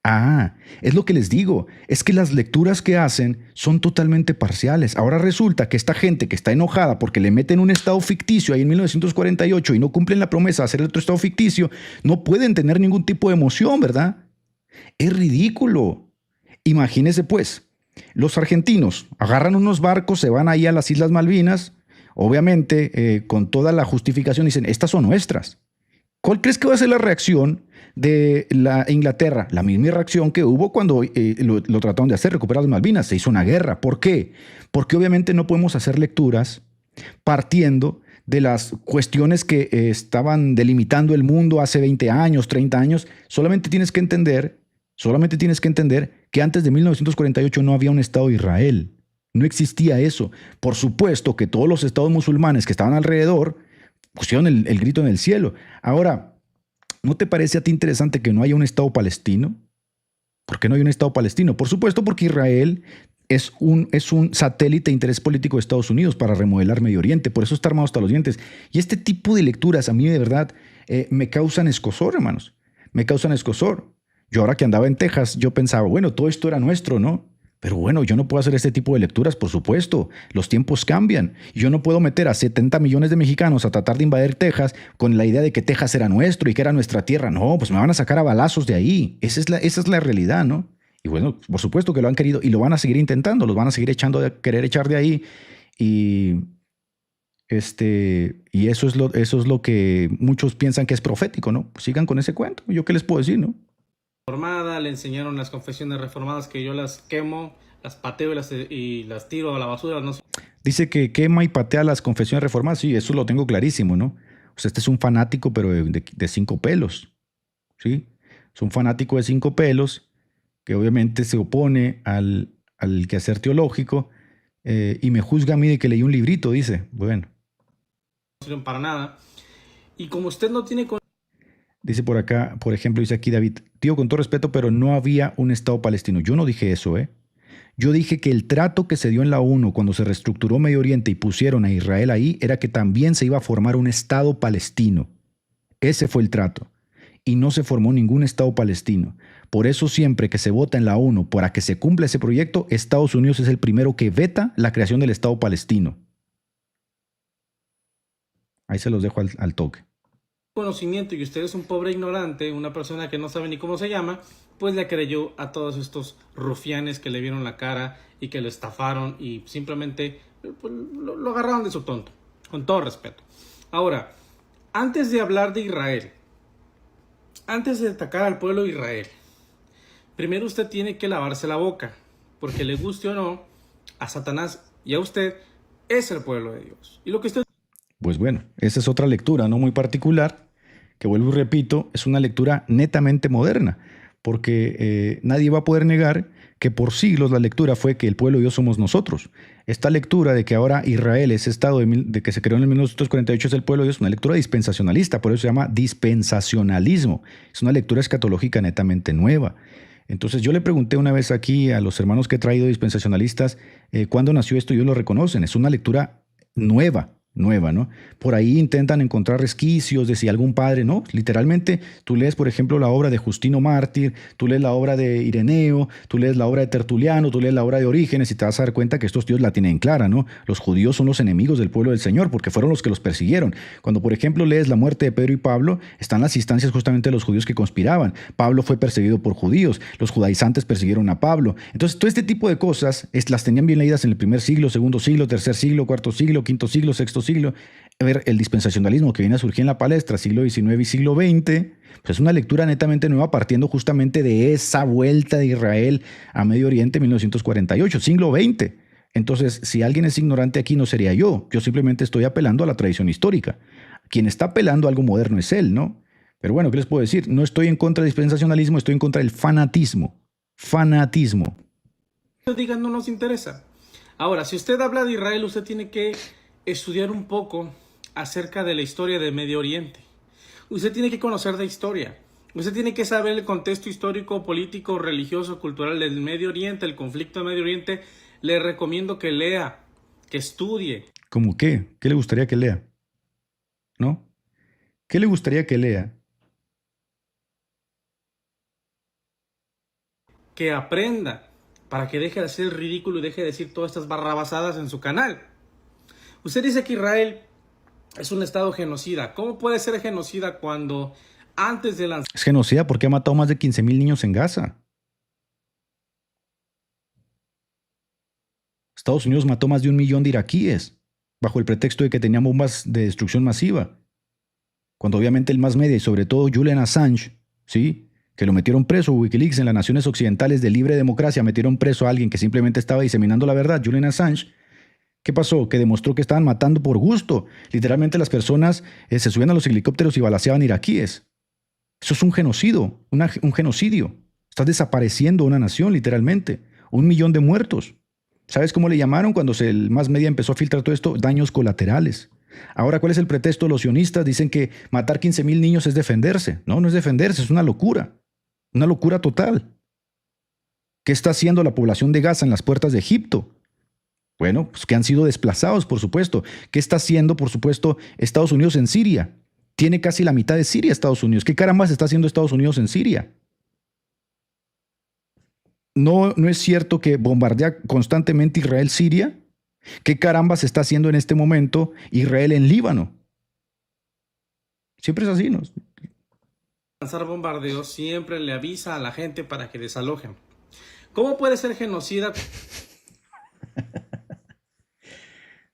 Ah, es lo que les digo, es que las lecturas que hacen son totalmente parciales. Ahora resulta que esta gente que está enojada porque le meten un estado ficticio ahí en 1948 y no cumplen la promesa de hacer otro estado ficticio, no pueden tener ningún tipo de emoción, ¿verdad? Es ridículo. Imagínense pues, los argentinos agarran unos barcos, se van ahí a las Islas Malvinas, obviamente con toda la justificación dicen, estas son nuestras. ¿Cuál crees que va a ser la reacción de la Inglaterra? La misma reacción que hubo cuando lo trataron de hacer, recuperar las Malvinas. Se hizo una guerra. ¿Por qué? Porque obviamente no podemos hacer lecturas partiendo de las cuestiones que estaban delimitando el mundo hace 20 años, 30 años. Solamente tienes que entender que antes de 1948 no había un Estado de Israel. No existía eso. Por supuesto que todos los estados musulmanes que estaban alrededor pusieron el grito en el cielo. Ahora, ¿no te parece a ti interesante que no haya un Estado palestino? ¿Por qué no hay un Estado palestino? Por supuesto, porque Israel es un satélite de interés político de Estados Unidos para remodelar Medio Oriente. Por eso está armado hasta los dientes. Y este tipo de lecturas a mí de verdad me causan escozor, hermanos. Me causan escozor. Yo ahora que andaba en Texas, yo pensaba, bueno, todo esto era nuestro, ¿no? Pero bueno, yo no puedo hacer este tipo de lecturas, por supuesto. Los tiempos cambian. Yo no puedo meter a 70 millones de mexicanos a tratar de invadir Texas con la idea de que Texas era nuestro y que era nuestra tierra. No, pues me van a sacar a balazos de ahí. Esa es la realidad, ¿no? Y bueno, por supuesto que lo han querido y lo van a seguir intentando, los van a seguir querer echar de ahí. Y eso es lo que muchos piensan que es profético, ¿no? Pues sigan con ese cuento. ¿Yo qué les puedo decir, no? Reformada, le enseñaron las confesiones reformadas que yo las quemo, las pateo y las tiro a la basura. No sé. Dice que quema y patea las confesiones reformadas. Sí, eso lo tengo clarísimo, ¿no? O sea, este es un fanático, pero de 5 pelos. ¿Sí? Es un fanático de 5 pelos que obviamente se opone al quehacer teológico y me juzga a mí de que leí un librito, dice. Bueno. No sirven para nada. Y como usted no tiene... Dice por acá, por ejemplo, dice aquí David, tío, con todo respeto, pero no había un Estado palestino. Yo no dije eso, ¿eh? Yo dije que el trato que se dio en la ONU cuando se reestructuró Medio Oriente y pusieron a Israel ahí era que también se iba a formar un Estado palestino. Ese fue el trato. Y no se formó ningún Estado palestino. Por eso siempre que se vota en la ONU para que se cumpla ese proyecto, Estados Unidos es el primero que veta la creación del Estado palestino. Ahí se los dejo al toque. Conocimiento y usted es un pobre ignorante, una persona que no sabe ni cómo se llama, pues le creyó a todos estos rufianes que le vieron la cara y que lo estafaron y simplemente pues, lo agarraron de su tonto, con todo respeto. Ahora, antes de hablar de Israel, antes de atacar al pueblo de Israel, primero usted tiene que lavarse la boca, porque le guste o no, a Satanás y a usted es el pueblo de Dios. Y lo que usted... Pues bueno, esa es otra lectura, no muy particular, que vuelvo y repito, es una lectura netamente moderna, porque nadie va a poder negar que por siglos la lectura fue que el pueblo de Dios somos nosotros. Esta lectura de que ahora Israel, ese estado de que se creó en el 1948 es el pueblo de Dios, una lectura dispensacionalista, por eso se llama dispensacionalismo. Es una lectura escatológica netamente nueva. Entonces yo le pregunté una vez aquí a los hermanos que he traído dispensacionalistas, ¿cuándo nació esto? Y ellos lo reconocen, es una lectura nueva, ¿no? Por ahí intentan encontrar resquicios de si algún padre, ¿no? Literalmente, tú lees, por ejemplo, la obra de Justino Mártir, tú lees la obra de Ireneo, tú lees la obra de Tertuliano, tú lees la obra de Orígenes y te vas a dar cuenta que estos tíos la tienen clara, ¿no? Los judíos son los enemigos del pueblo del Señor porque fueron los que los persiguieron. Cuando, por ejemplo, lees la muerte de Pedro y Pablo, están las instancias justamente de los judíos que conspiraban. Pablo fue perseguido por judíos, los judaizantes persiguieron a Pablo. Entonces, todo este tipo de cosas las tenían bien leídas en el primer siglo, segundo siglo, tercer siglo, cuarto siglo, quinto siglo, sexto siglo. A ver, el dispensacionalismo que viene a surgir en la palestra, siglo XIX y siglo XX, pues es una lectura netamente nueva partiendo justamente de esa vuelta de Israel a Medio Oriente en 1948, siglo XX. Entonces, si alguien es ignorante aquí no sería yo. Yo simplemente estoy apelando a la tradición histórica. Quien está apelando a algo moderno es él, ¿no? Pero bueno, ¿qué les puedo decir? No estoy en contra del dispensacionalismo, estoy en contra del fanatismo. Fanatismo. Digan, no nos interesa. Ahora, si usted habla de Israel, usted tiene que estudiar un poco acerca de la historia de Medio Oriente. Usted tiene que conocer de historia. Usted tiene que saber el contexto histórico, político, religioso, cultural del Medio Oriente, el conflicto de Medio Oriente. Le recomiendo que lea, que estudie. ¿Cómo qué? ¿Qué le gustaría que lea? ¿No? ¿Qué le gustaría que lea? Que aprenda, para que deje de hacer el ridículo y deje de decir todas estas barrabasadas en su canal. Usted dice que Israel es un estado genocida. ¿Cómo puede ser genocida cuando antes de lanzar... Es genocida porque ha matado más de 15,000 niños en Gaza. Estados Unidos mató más de 1 millón de iraquíes bajo el pretexto de que tenían bombas de destrucción masiva. Cuando obviamente el más media y sobre todo Julian Assange, ¿sí?, que lo metieron preso, Wikileaks en las naciones occidentales de libre democracia metieron preso a alguien que simplemente estaba diseminando la verdad, Julian Assange. ¿Qué pasó? Que demostró que estaban matando por gusto. Literalmente las personas se subían a los helicópteros y balaceaban iraquíes. Eso es un genocidio, un genocidio. Estás desapareciendo una nación, literalmente. 1 millón de muertos. ¿Sabes cómo le llamaron cuando el más media empezó a filtrar todo esto? Daños colaterales. Ahora, ¿cuál es el pretexto? Los sionistas dicen que matar 15,000 niños es defenderse. No, no es defenderse, es una locura. Una locura total. ¿Qué está haciendo la población de Gaza en las puertas de Egipto? Bueno, pues que han sido desplazados, por supuesto. ¿Qué está haciendo, por supuesto, Estados Unidos en Siria? Tiene casi la mitad de Siria Estados Unidos. ¿Qué carambas está haciendo Estados Unidos en Siria? ¿No es cierto que bombardea constantemente Israel Siria? ¿Qué carambas está haciendo en este momento Israel en Líbano? Siempre es así, ¿no? lanzar bombardeos, siempre le avisa a la gente para que desalojen. ¿Cómo puede ser genocida?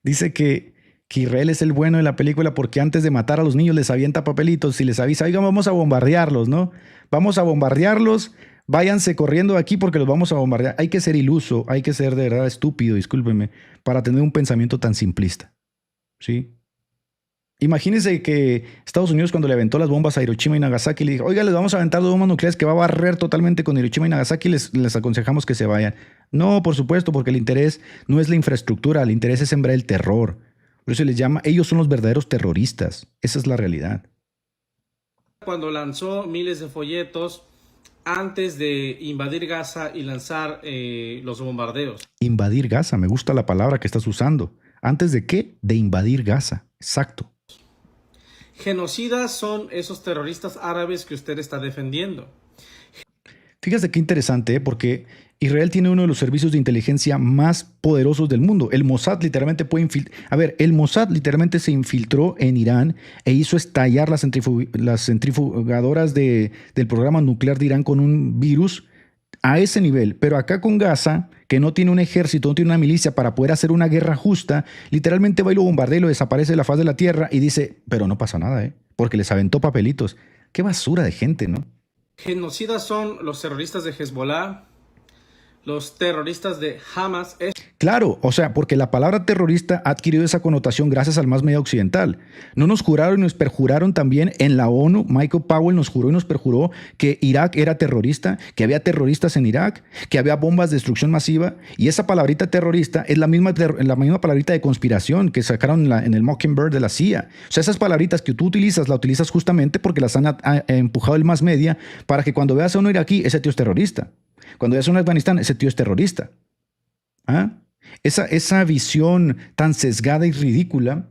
Dice que Israel es el bueno de la película porque antes de matar a los niños les avienta papelitos y les avisa, oigan, vamos a bombardearlos, ¿no? Vamos a bombardearlos, váyanse corriendo de aquí porque los vamos a bombardear. Hay que ser iluso, hay que ser de verdad estúpido, discúlpenme, para tener un pensamiento tan simplista, ¿sí? Imagínense que Estados Unidos cuando le aventó las bombas a Hiroshima y Nagasaki le dijo, oiga, les vamos a aventar 2 bombas nucleares que va a barrer totalmente con Hiroshima y Nagasaki, les aconsejamos que se vayan. No, por supuesto, porque el interés no es la infraestructura, el interés es sembrar el terror. Por eso se les llama, ellos son los verdaderos terroristas. Esa es la realidad. Cuando lanzó miles de folletos antes de invadir Gaza y lanzar los bombardeos. Invadir Gaza, me gusta la palabra que estás usando. ¿Antes de qué? De invadir Gaza, exacto. Genocidas son esos terroristas árabes que usted está defendiendo. Fíjate qué interesante, porque Israel tiene uno de los servicios de inteligencia más poderosos del mundo. El Mossad literalmente puede infiltrar. A ver, el Mossad literalmente se infiltró en Irán e hizo estallar las centrifugadoras del programa nuclear de Irán con un virus a ese nivel. Pero acá con Gaza, que no tiene un ejército, no tiene una milicia para poder hacer una guerra justa, literalmente va y lo bombardea y lo desaparece de la faz de la tierra y dice, pero no pasa nada, porque les aventó papelitos. Qué basura de gente, ¿no? Genocidas son los terroristas de Hezbollah, los terroristas de Hamas. Claro, o sea, porque la palabra terrorista ha adquirido esa connotación gracias al más media occidental. No nos juraron y nos perjuraron también en la ONU. Michael Powell nos juró y nos perjuró que Irak era terrorista, que había terroristas en Irak, que había bombas de destrucción masiva. Y esa palabrita terrorista es la misma palabrita de conspiración que sacaron en el Mockingbird de la CIA. O sea, esas palabritas que tú utilizas, la utilizas justamente porque las han empujado el más media para que cuando veas a uno iraquí, ese tío es terrorista. Cuando veas a un Afganistán, ese tío es terrorista. ¿Ah? Esa visión tan sesgada y ridícula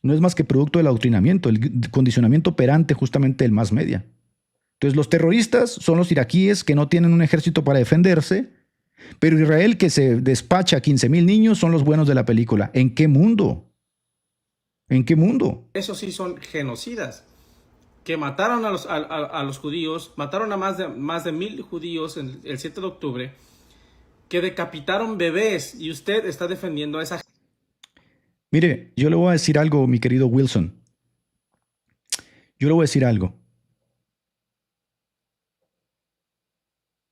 no es más que producto del adoctrinamiento, el condicionamiento operante justamente del más media. Entonces los terroristas son los iraquíes que no tienen un ejército para defenderse, pero Israel que se despacha a 15,000 niños son los buenos de la película. ¿En qué mundo? ¿En qué mundo? Esos sí son genocidas, que mataron a los judíos, mataron a más de 1,000 judíos el 7 de octubre, que decapitaron bebés, y usted está defendiendo a esa gente. Mire, yo le voy a decir algo, mi querido Wilson. Yo le voy a decir algo.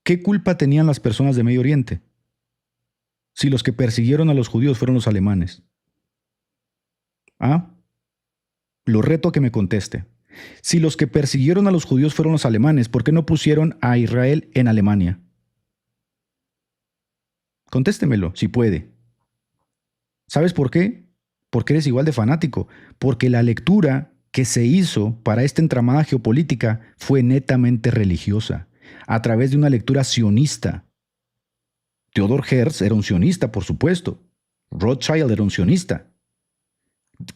¿Qué culpa tenían las personas de Medio Oriente si los que persiguieron a los judíos fueron los alemanes? ¿Ah? Lo reto a que me conteste. Si los que persiguieron a los judíos fueron los alemanes, ¿por qué no pusieron a Israel en Alemania? Contéstemelo, si puede. ¿Sabes por qué? Porque eres igual de fanático. Porque la lectura que se hizo para esta entramada geopolítica fue netamente religiosa, a través de una lectura sionista. Theodor Herz era un sionista, por supuesto. Rothschild era un sionista.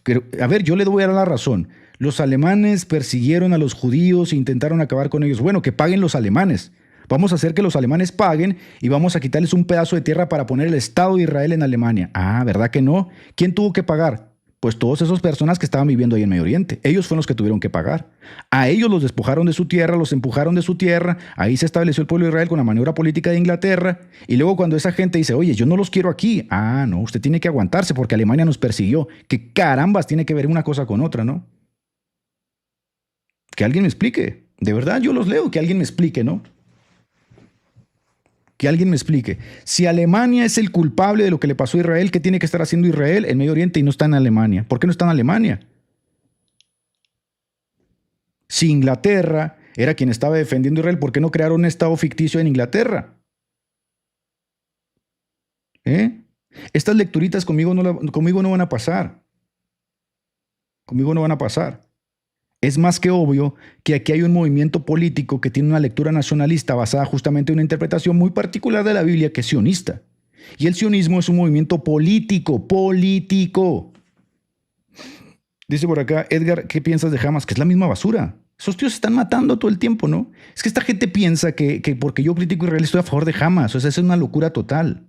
Pero, a ver, yo le voy a dar la razón. Los alemanes persiguieron a los judíos e intentaron acabar con ellos. Bueno, que paguen los alemanes. Vamos a hacer que los alemanes paguen y vamos a quitarles un pedazo de tierra para poner el Estado de Israel en Alemania. Ah, ¿verdad que no? ¿Quién tuvo que pagar? Pues todas esas personas que estaban viviendo ahí en Medio Oriente. Ellos fueron los que tuvieron que pagar. A ellos los despojaron de su tierra, los empujaron de su tierra. Ahí se estableció el pueblo de Israel con la maniobra política de Inglaterra. Y luego cuando esa gente dice, oye, yo no los quiero aquí. Ah, no, usted tiene que aguantarse porque Alemania nos persiguió. ¿Qué carambas tiene que ver una cosa con otra, no? Que alguien me explique. De verdad, yo los leo. Que alguien me explique, ¿no? Que alguien me explique. Si Alemania es el culpable de lo que le pasó a Israel, ¿qué tiene que estar haciendo Israel en Medio Oriente y no está en Alemania? ¿Por qué no está en Alemania? Si Inglaterra era quien estaba defendiendo a Israel, ¿por qué no crearon un estado ficticio en Inglaterra? Estas lecturitas conmigo no van a pasar. Conmigo no van a pasar. Es más que obvio que aquí hay un movimiento político que tiene una lectura nacionalista basada justamente en una interpretación muy particular de la Biblia que es sionista. Y el sionismo es un movimiento político. Dice por acá, Edgar, ¿qué piensas de Hamas? Que es la misma basura. Esos tíos se están matando todo el tiempo, ¿no? Es que esta gente piensa que porque yo critico a Israel estoy a favor de Hamas. O sea, es una locura total.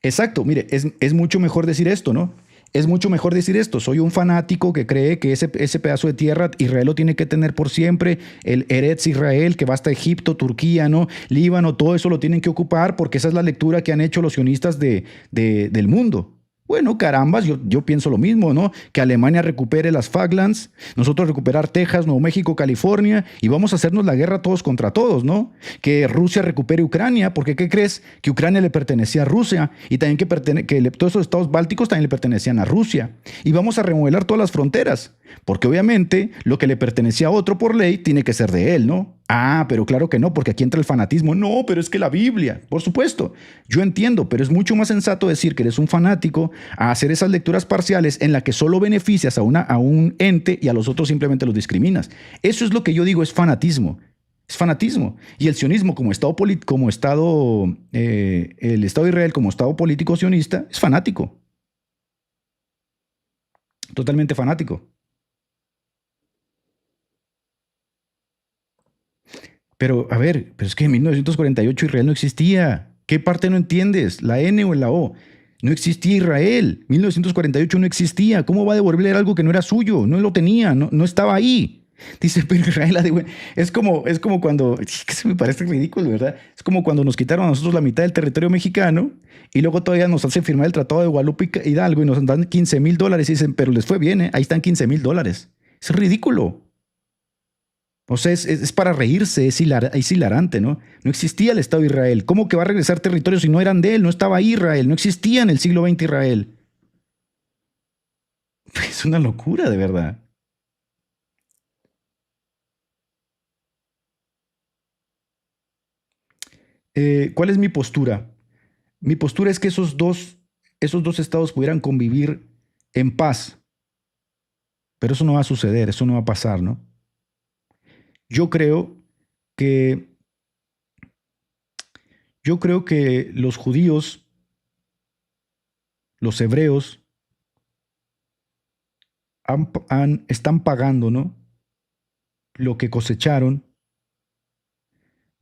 Exacto, mire, es mucho mejor decir esto, ¿no? Es mucho mejor decir esto. Soy un fanático que cree que ese pedazo de tierra Israel lo tiene que tener por siempre. El Eretz Israel, que va hasta Egipto, Turquía, ¿no? Líbano, todo eso lo tienen que ocupar porque esa es la lectura que han hecho los sionistas del mundo. Bueno, carambas, yo pienso lo mismo, ¿no? Que Alemania recupere las Falklands, nosotros recuperar Texas, Nuevo México, California, y vamos a hacernos la guerra todos contra todos, ¿no? Que Rusia recupere Ucrania, porque ¿qué crees? Que Ucrania le pertenecía a Rusia, y también que todos esos estados bálticos también le pertenecían a Rusia. Y vamos a remodelar todas las fronteras, porque obviamente lo que le pertenecía a otro por ley tiene que ser de él, ¿no? Ah, pero claro que no, porque aquí entra el fanatismo. No, pero es que la Biblia, por supuesto, yo entiendo, pero es mucho más sensato decir que eres un fanático a hacer esas lecturas parciales en la que solo beneficias a un ente y a los otros simplemente los discriminas. Eso es lo que yo digo, es fanatismo. Es fanatismo. Y el sionismo el Estado de Israel como Estado político sionista es fanático. Totalmente fanático. Pero, a ver, pero es que en 1948 Israel no existía. ¿Qué parte no entiendes? ¿La N o la O? No existía Israel. 1948 no existía. ¿Cómo va a devolver algo que no era suyo? No lo tenía, no estaba ahí. Dice, pero Israel es como cuando, que se me parece ridículo, ¿verdad? Es como cuando nos quitaron a nosotros la mitad del territorio mexicano y luego todavía nos hacen firmar el Tratado de Guadalupe Hidalgo y nos dan $15,000 y dicen, pero les fue bien, ahí están $15,000. Es ridículo. O sea, es para reírse, es hilarante, ¿no? No existía el Estado de Israel. ¿Cómo que va a regresar territorio si no eran de él? No estaba ahí Israel, no existía en el siglo XX Israel. Es una locura, de verdad. ¿Cuál es mi postura? Mi postura es que esos dos estados pudieran convivir en paz, pero eso no va a suceder, eso no va a pasar, ¿no? Yo creo que, yo creo que los judíos, los hebreos, están pagando, ¿no? Lo que cosecharon,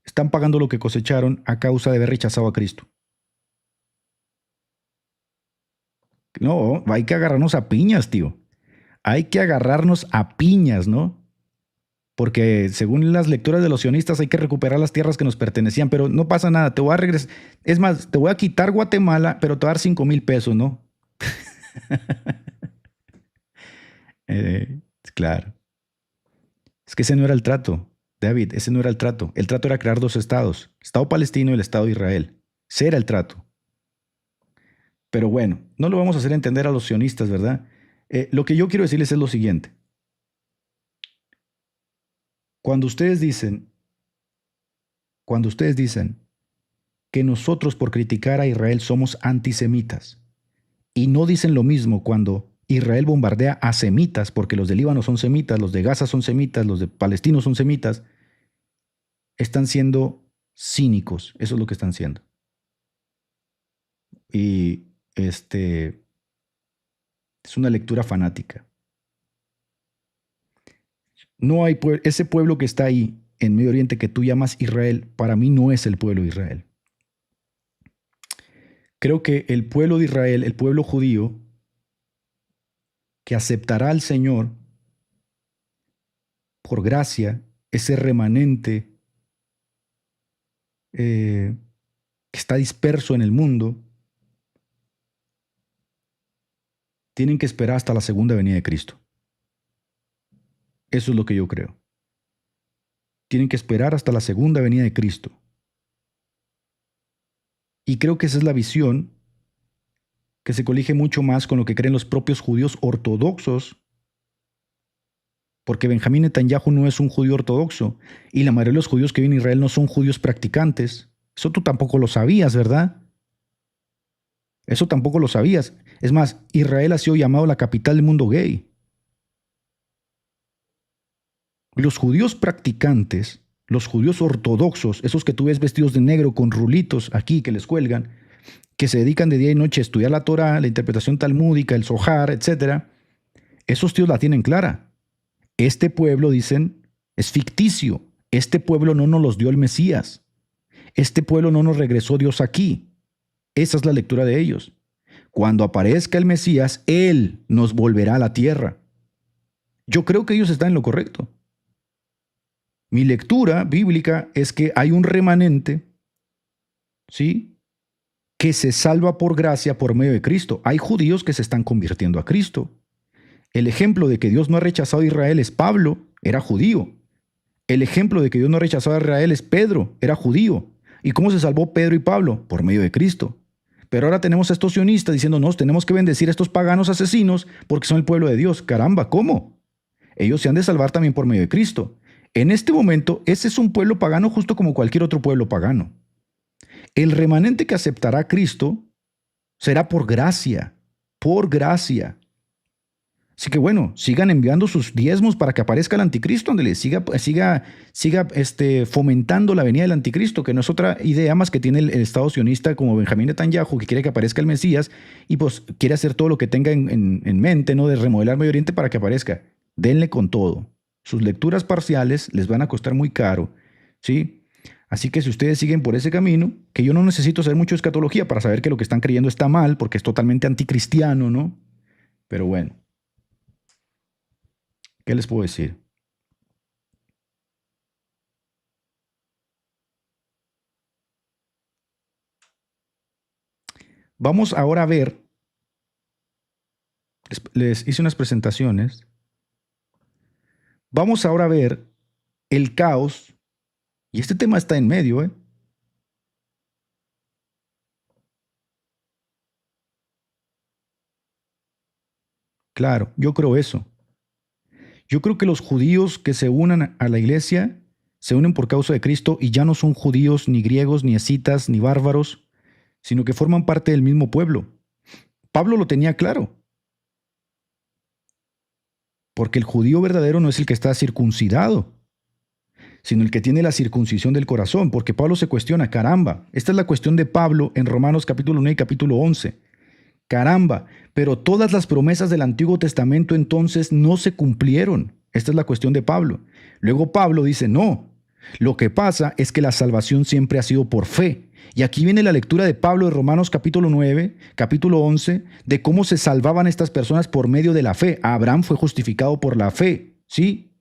están pagando lo que cosecharon a causa de haber rechazado a Cristo. No, hay que agarrarnos a piñas, tío. Hay que agarrarnos a piñas, ¿no? Porque según las lecturas de los sionistas hay que recuperar las tierras que nos pertenecían, pero no pasa nada, te voy a regresar. Es más, te voy a quitar Guatemala, pero te voy a dar 5,000 pesos, ¿no? Claro. Es que ese no era el trato, David, ese no era el trato. El trato era crear dos estados, el Estado palestino y el Estado de Israel. Ese era el trato. Pero bueno, no lo vamos a hacer entender a los sionistas, ¿verdad? Lo que yo quiero decirles es lo siguiente. Cuando ustedes dicen que nosotros por criticar a Israel somos antisemitas, y no dicen lo mismo cuando Israel bombardea a semitas, porque los de Líbano son semitas, los de Gaza son semitas, los de palestinos son semitas, están siendo cínicos, eso es lo que están siendo. Y es una lectura fanática. No hay ese pueblo que está ahí en Medio Oriente que tú llamas Israel, para mí no es el pueblo de Israel. Creo que el pueblo de Israel, el pueblo judío, que aceptará al Señor por gracia, ese remanente que está disperso en el mundo, tienen que esperar hasta la segunda venida de Cristo. Eso es lo que yo creo. Tienen que esperar hasta la segunda venida de Cristo. Y creo que esa es la visión que se colige mucho más con lo que creen los propios judíos ortodoxos, porque Benjamín Netanyahu no es un judío ortodoxo, y la mayoría de los judíos que viven en Israel no son judíos practicantes. Eso tú tampoco lo sabías, ¿verdad? Eso tampoco lo sabías. Es más, Israel ha sido llamado la capital del mundo gay. Los judíos practicantes, los judíos ortodoxos, esos que tú ves vestidos de negro con rulitos aquí que les cuelgan, que se dedican de día y noche a estudiar la Torá, la interpretación talmúdica, el Zohar, etc., esos tíos la tienen clara. Este pueblo, dicen, es ficticio. Este pueblo no nos los dio el Mesías. Este pueblo no nos regresó Dios aquí. Esa es la lectura de ellos. Cuando aparezca el Mesías, Él nos volverá a la tierra. Yo creo que ellos están en lo correcto. Mi lectura bíblica es que hay un remanente, ¿sí?, que se salva por gracia por medio de Cristo. Hay judíos que se están convirtiendo a Cristo. El ejemplo de que Dios no ha rechazado a Israel es Pablo, era judío. El ejemplo de que Dios no ha rechazado a Israel es Pedro, era judío. ¿Y cómo se salvó Pedro y Pablo? Por medio de Cristo. Pero ahora tenemos a estos sionistas diciéndonos, tenemos que bendecir a estos paganos asesinos porque son el pueblo de Dios. Caramba, ¿cómo? Ellos se han de salvar también por medio de Cristo. En este momento, ese es un pueblo pagano justo como cualquier otro pueblo pagano. El remanente que aceptará a Cristo será por gracia, por gracia. Así que bueno, sigan enviando sus diezmos para que aparezca el anticristo, donde le siga fomentando la venida del anticristo, que no es otra idea más que tiene el Estado sionista como Benjamín Netanyahu, que quiere que aparezca el Mesías y pues quiere hacer todo lo que tenga en mente, ¿no?, de remodelar Medio Oriente para que aparezca. Denle con todo. Sus lecturas parciales les van a costar muy caro, ¿sí? Así que si ustedes siguen por ese camino, que yo no necesito saber mucho de escatología para saber que lo que están creyendo está mal, porque es totalmente anticristiano, ¿no? Pero bueno, ¿qué les puedo decir? Vamos ahora a ver, les hice unas presentaciones, vamos ahora a ver el caos, y este tema está en medio, ¿eh? Claro, yo creo eso. Yo creo que los judíos que se unan a la iglesia se unen por causa de Cristo y ya no son judíos, ni griegos, ni escitas, ni bárbaros, sino que forman parte del mismo pueblo. Pablo lo tenía claro. Porque el judío verdadero no es el que está circuncidado, sino el que tiene la circuncisión del corazón. Porque Pablo se cuestiona, caramba, esta es la cuestión de Pablo en Romanos capítulo 1 y capítulo 11. Caramba, pero todas las promesas del Antiguo Testamento entonces no se cumplieron. Esta es la cuestión de Pablo. Luego Pablo dice, no, lo que pasa es que la salvación siempre ha sido por fe. Y aquí viene la lectura de Pablo de Romanos capítulo 9, capítulo 11, de cómo se salvaban estas personas por medio de la fe. Abraham fue justificado por la fe, ¿sí?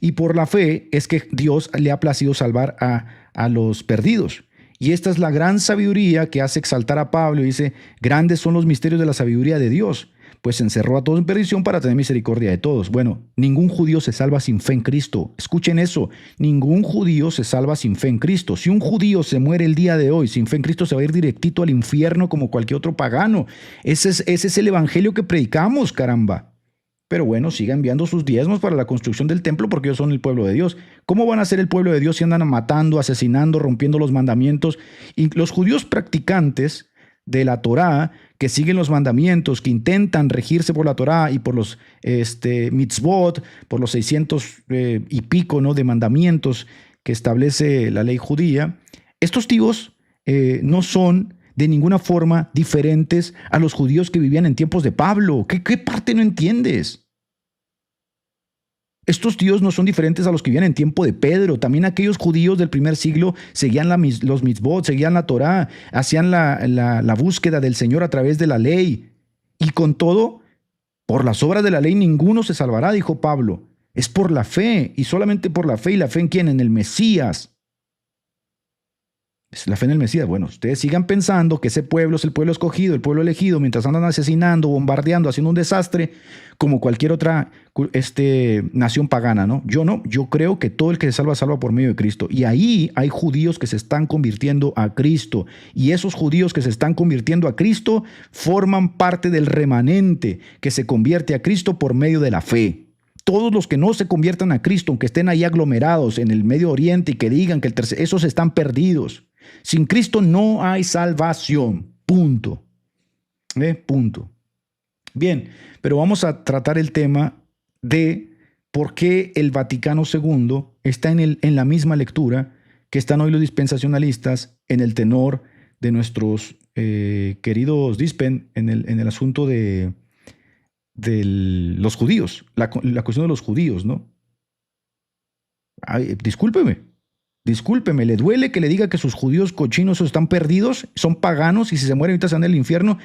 Y por la fe es que Dios le ha placido salvar a los perdidos. Y esta es la gran sabiduría que hace exaltar a Pablo y dice, grandes son los misterios de la sabiduría de Dios, pues encerró a todos en perdición para tener misericordia de todos. Bueno, ningún judío se salva sin fe en Cristo. Escuchen eso, ningún judío se salva sin fe en Cristo. Si un judío se muere el día de hoy sin fe en Cristo, se va a ir directito al infierno como cualquier otro pagano. Ese es el evangelio que predicamos, caramba. Pero bueno, siga enviando sus diezmos para la construcción del templo porque ellos son el pueblo de Dios. ¿Cómo van a ser el pueblo de Dios si andan matando, asesinando, rompiendo los mandamientos? Y los judíos practicantes de la Torá, que siguen los mandamientos, que intentan regirse por la Torá y por los mitzvot, por los 600 y pico, ¿no?, de mandamientos que establece la ley judía, estos tíos no son de ninguna forma diferentes a los judíos que vivían en tiempos de Pablo. ¿Qué parte no entiendes? Estos tíos no son diferentes a los que vivían en tiempo de Pedro. También aquellos judíos del primer siglo seguían los mitzvot, seguían la Torá, hacían la búsqueda del Señor a través de la ley. Y con todo, por las obras de la ley ninguno se salvará, dijo Pablo. Es por la fe, y solamente por la fe. ¿Y la fe en quién? En el Mesías. Es la fe en el Mesías. Bueno, ustedes sigan pensando que ese pueblo es el pueblo escogido, el pueblo elegido, mientras andan asesinando, bombardeando, haciendo un desastre, como cualquier otra nación pagana, ¿no? Yo creo que todo el que se salva, salva por medio de Cristo. Y ahí hay judíos que se están convirtiendo a Cristo. Y esos judíos que se están convirtiendo a Cristo forman parte del remanente que se convierte a Cristo por medio de la fe. Todos los que no se conviertan a Cristo, aunque estén ahí aglomerados en el Medio Oriente y que digan que esos están perdidos. Sin Cristo no hay salvación. Punto. Punto. Bien, pero vamos a tratar el tema de por qué el Vaticano II está en la misma lectura que están hoy los dispensacionalistas en el tenor de nuestros queridos dispen en el asunto de los judíos, la cuestión de los judíos, ¿no? Ay, discúlpeme, ¿le duele que le diga que sus judíos cochinos están perdidos, son paganos y si se mueren ahorita se van al infierno?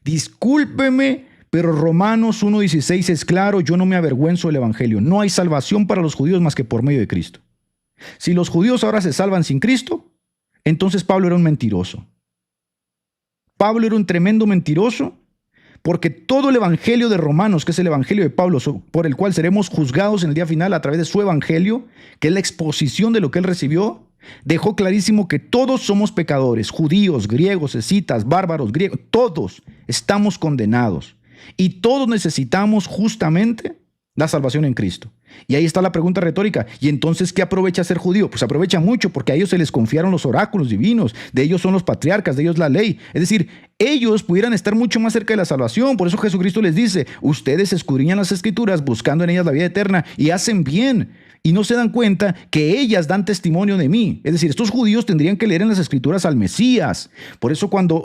Discúlpeme, pero Romanos 1:16 es claro, yo no me avergüenzo del evangelio. No hay salvación para los judíos más que por medio de Cristo. Si los judíos ahora se salvan sin Cristo, entonces Pablo era un mentiroso. Pablo era un tremendo mentiroso, porque todo el evangelio de Romanos, que es el evangelio de Pablo, por el cual seremos juzgados en el día final a través de su evangelio, que es la exposición de lo que él recibió, dejó clarísimo que todos somos pecadores, judíos, griegos, escitas, bárbaros, griegos, todos estamos condenados. Y todos necesitamos justamente la salvación en Cristo. Y ahí está la pregunta retórica. ¿Y entonces qué aprovecha ser judío? Pues aprovecha mucho porque a ellos se les confiaron los oráculos divinos. De ellos son los patriarcas, de ellos la ley. Es decir, ellos pudieran estar mucho más cerca de la salvación. Por eso Jesucristo les dice, ustedes escudriñan las Escrituras buscando en ellas la vida eterna y hacen bien. Y no se dan cuenta que ellas dan testimonio de mí. Es decir, estos judíos tendrían que leer en las Escrituras al Mesías. Por eso cuando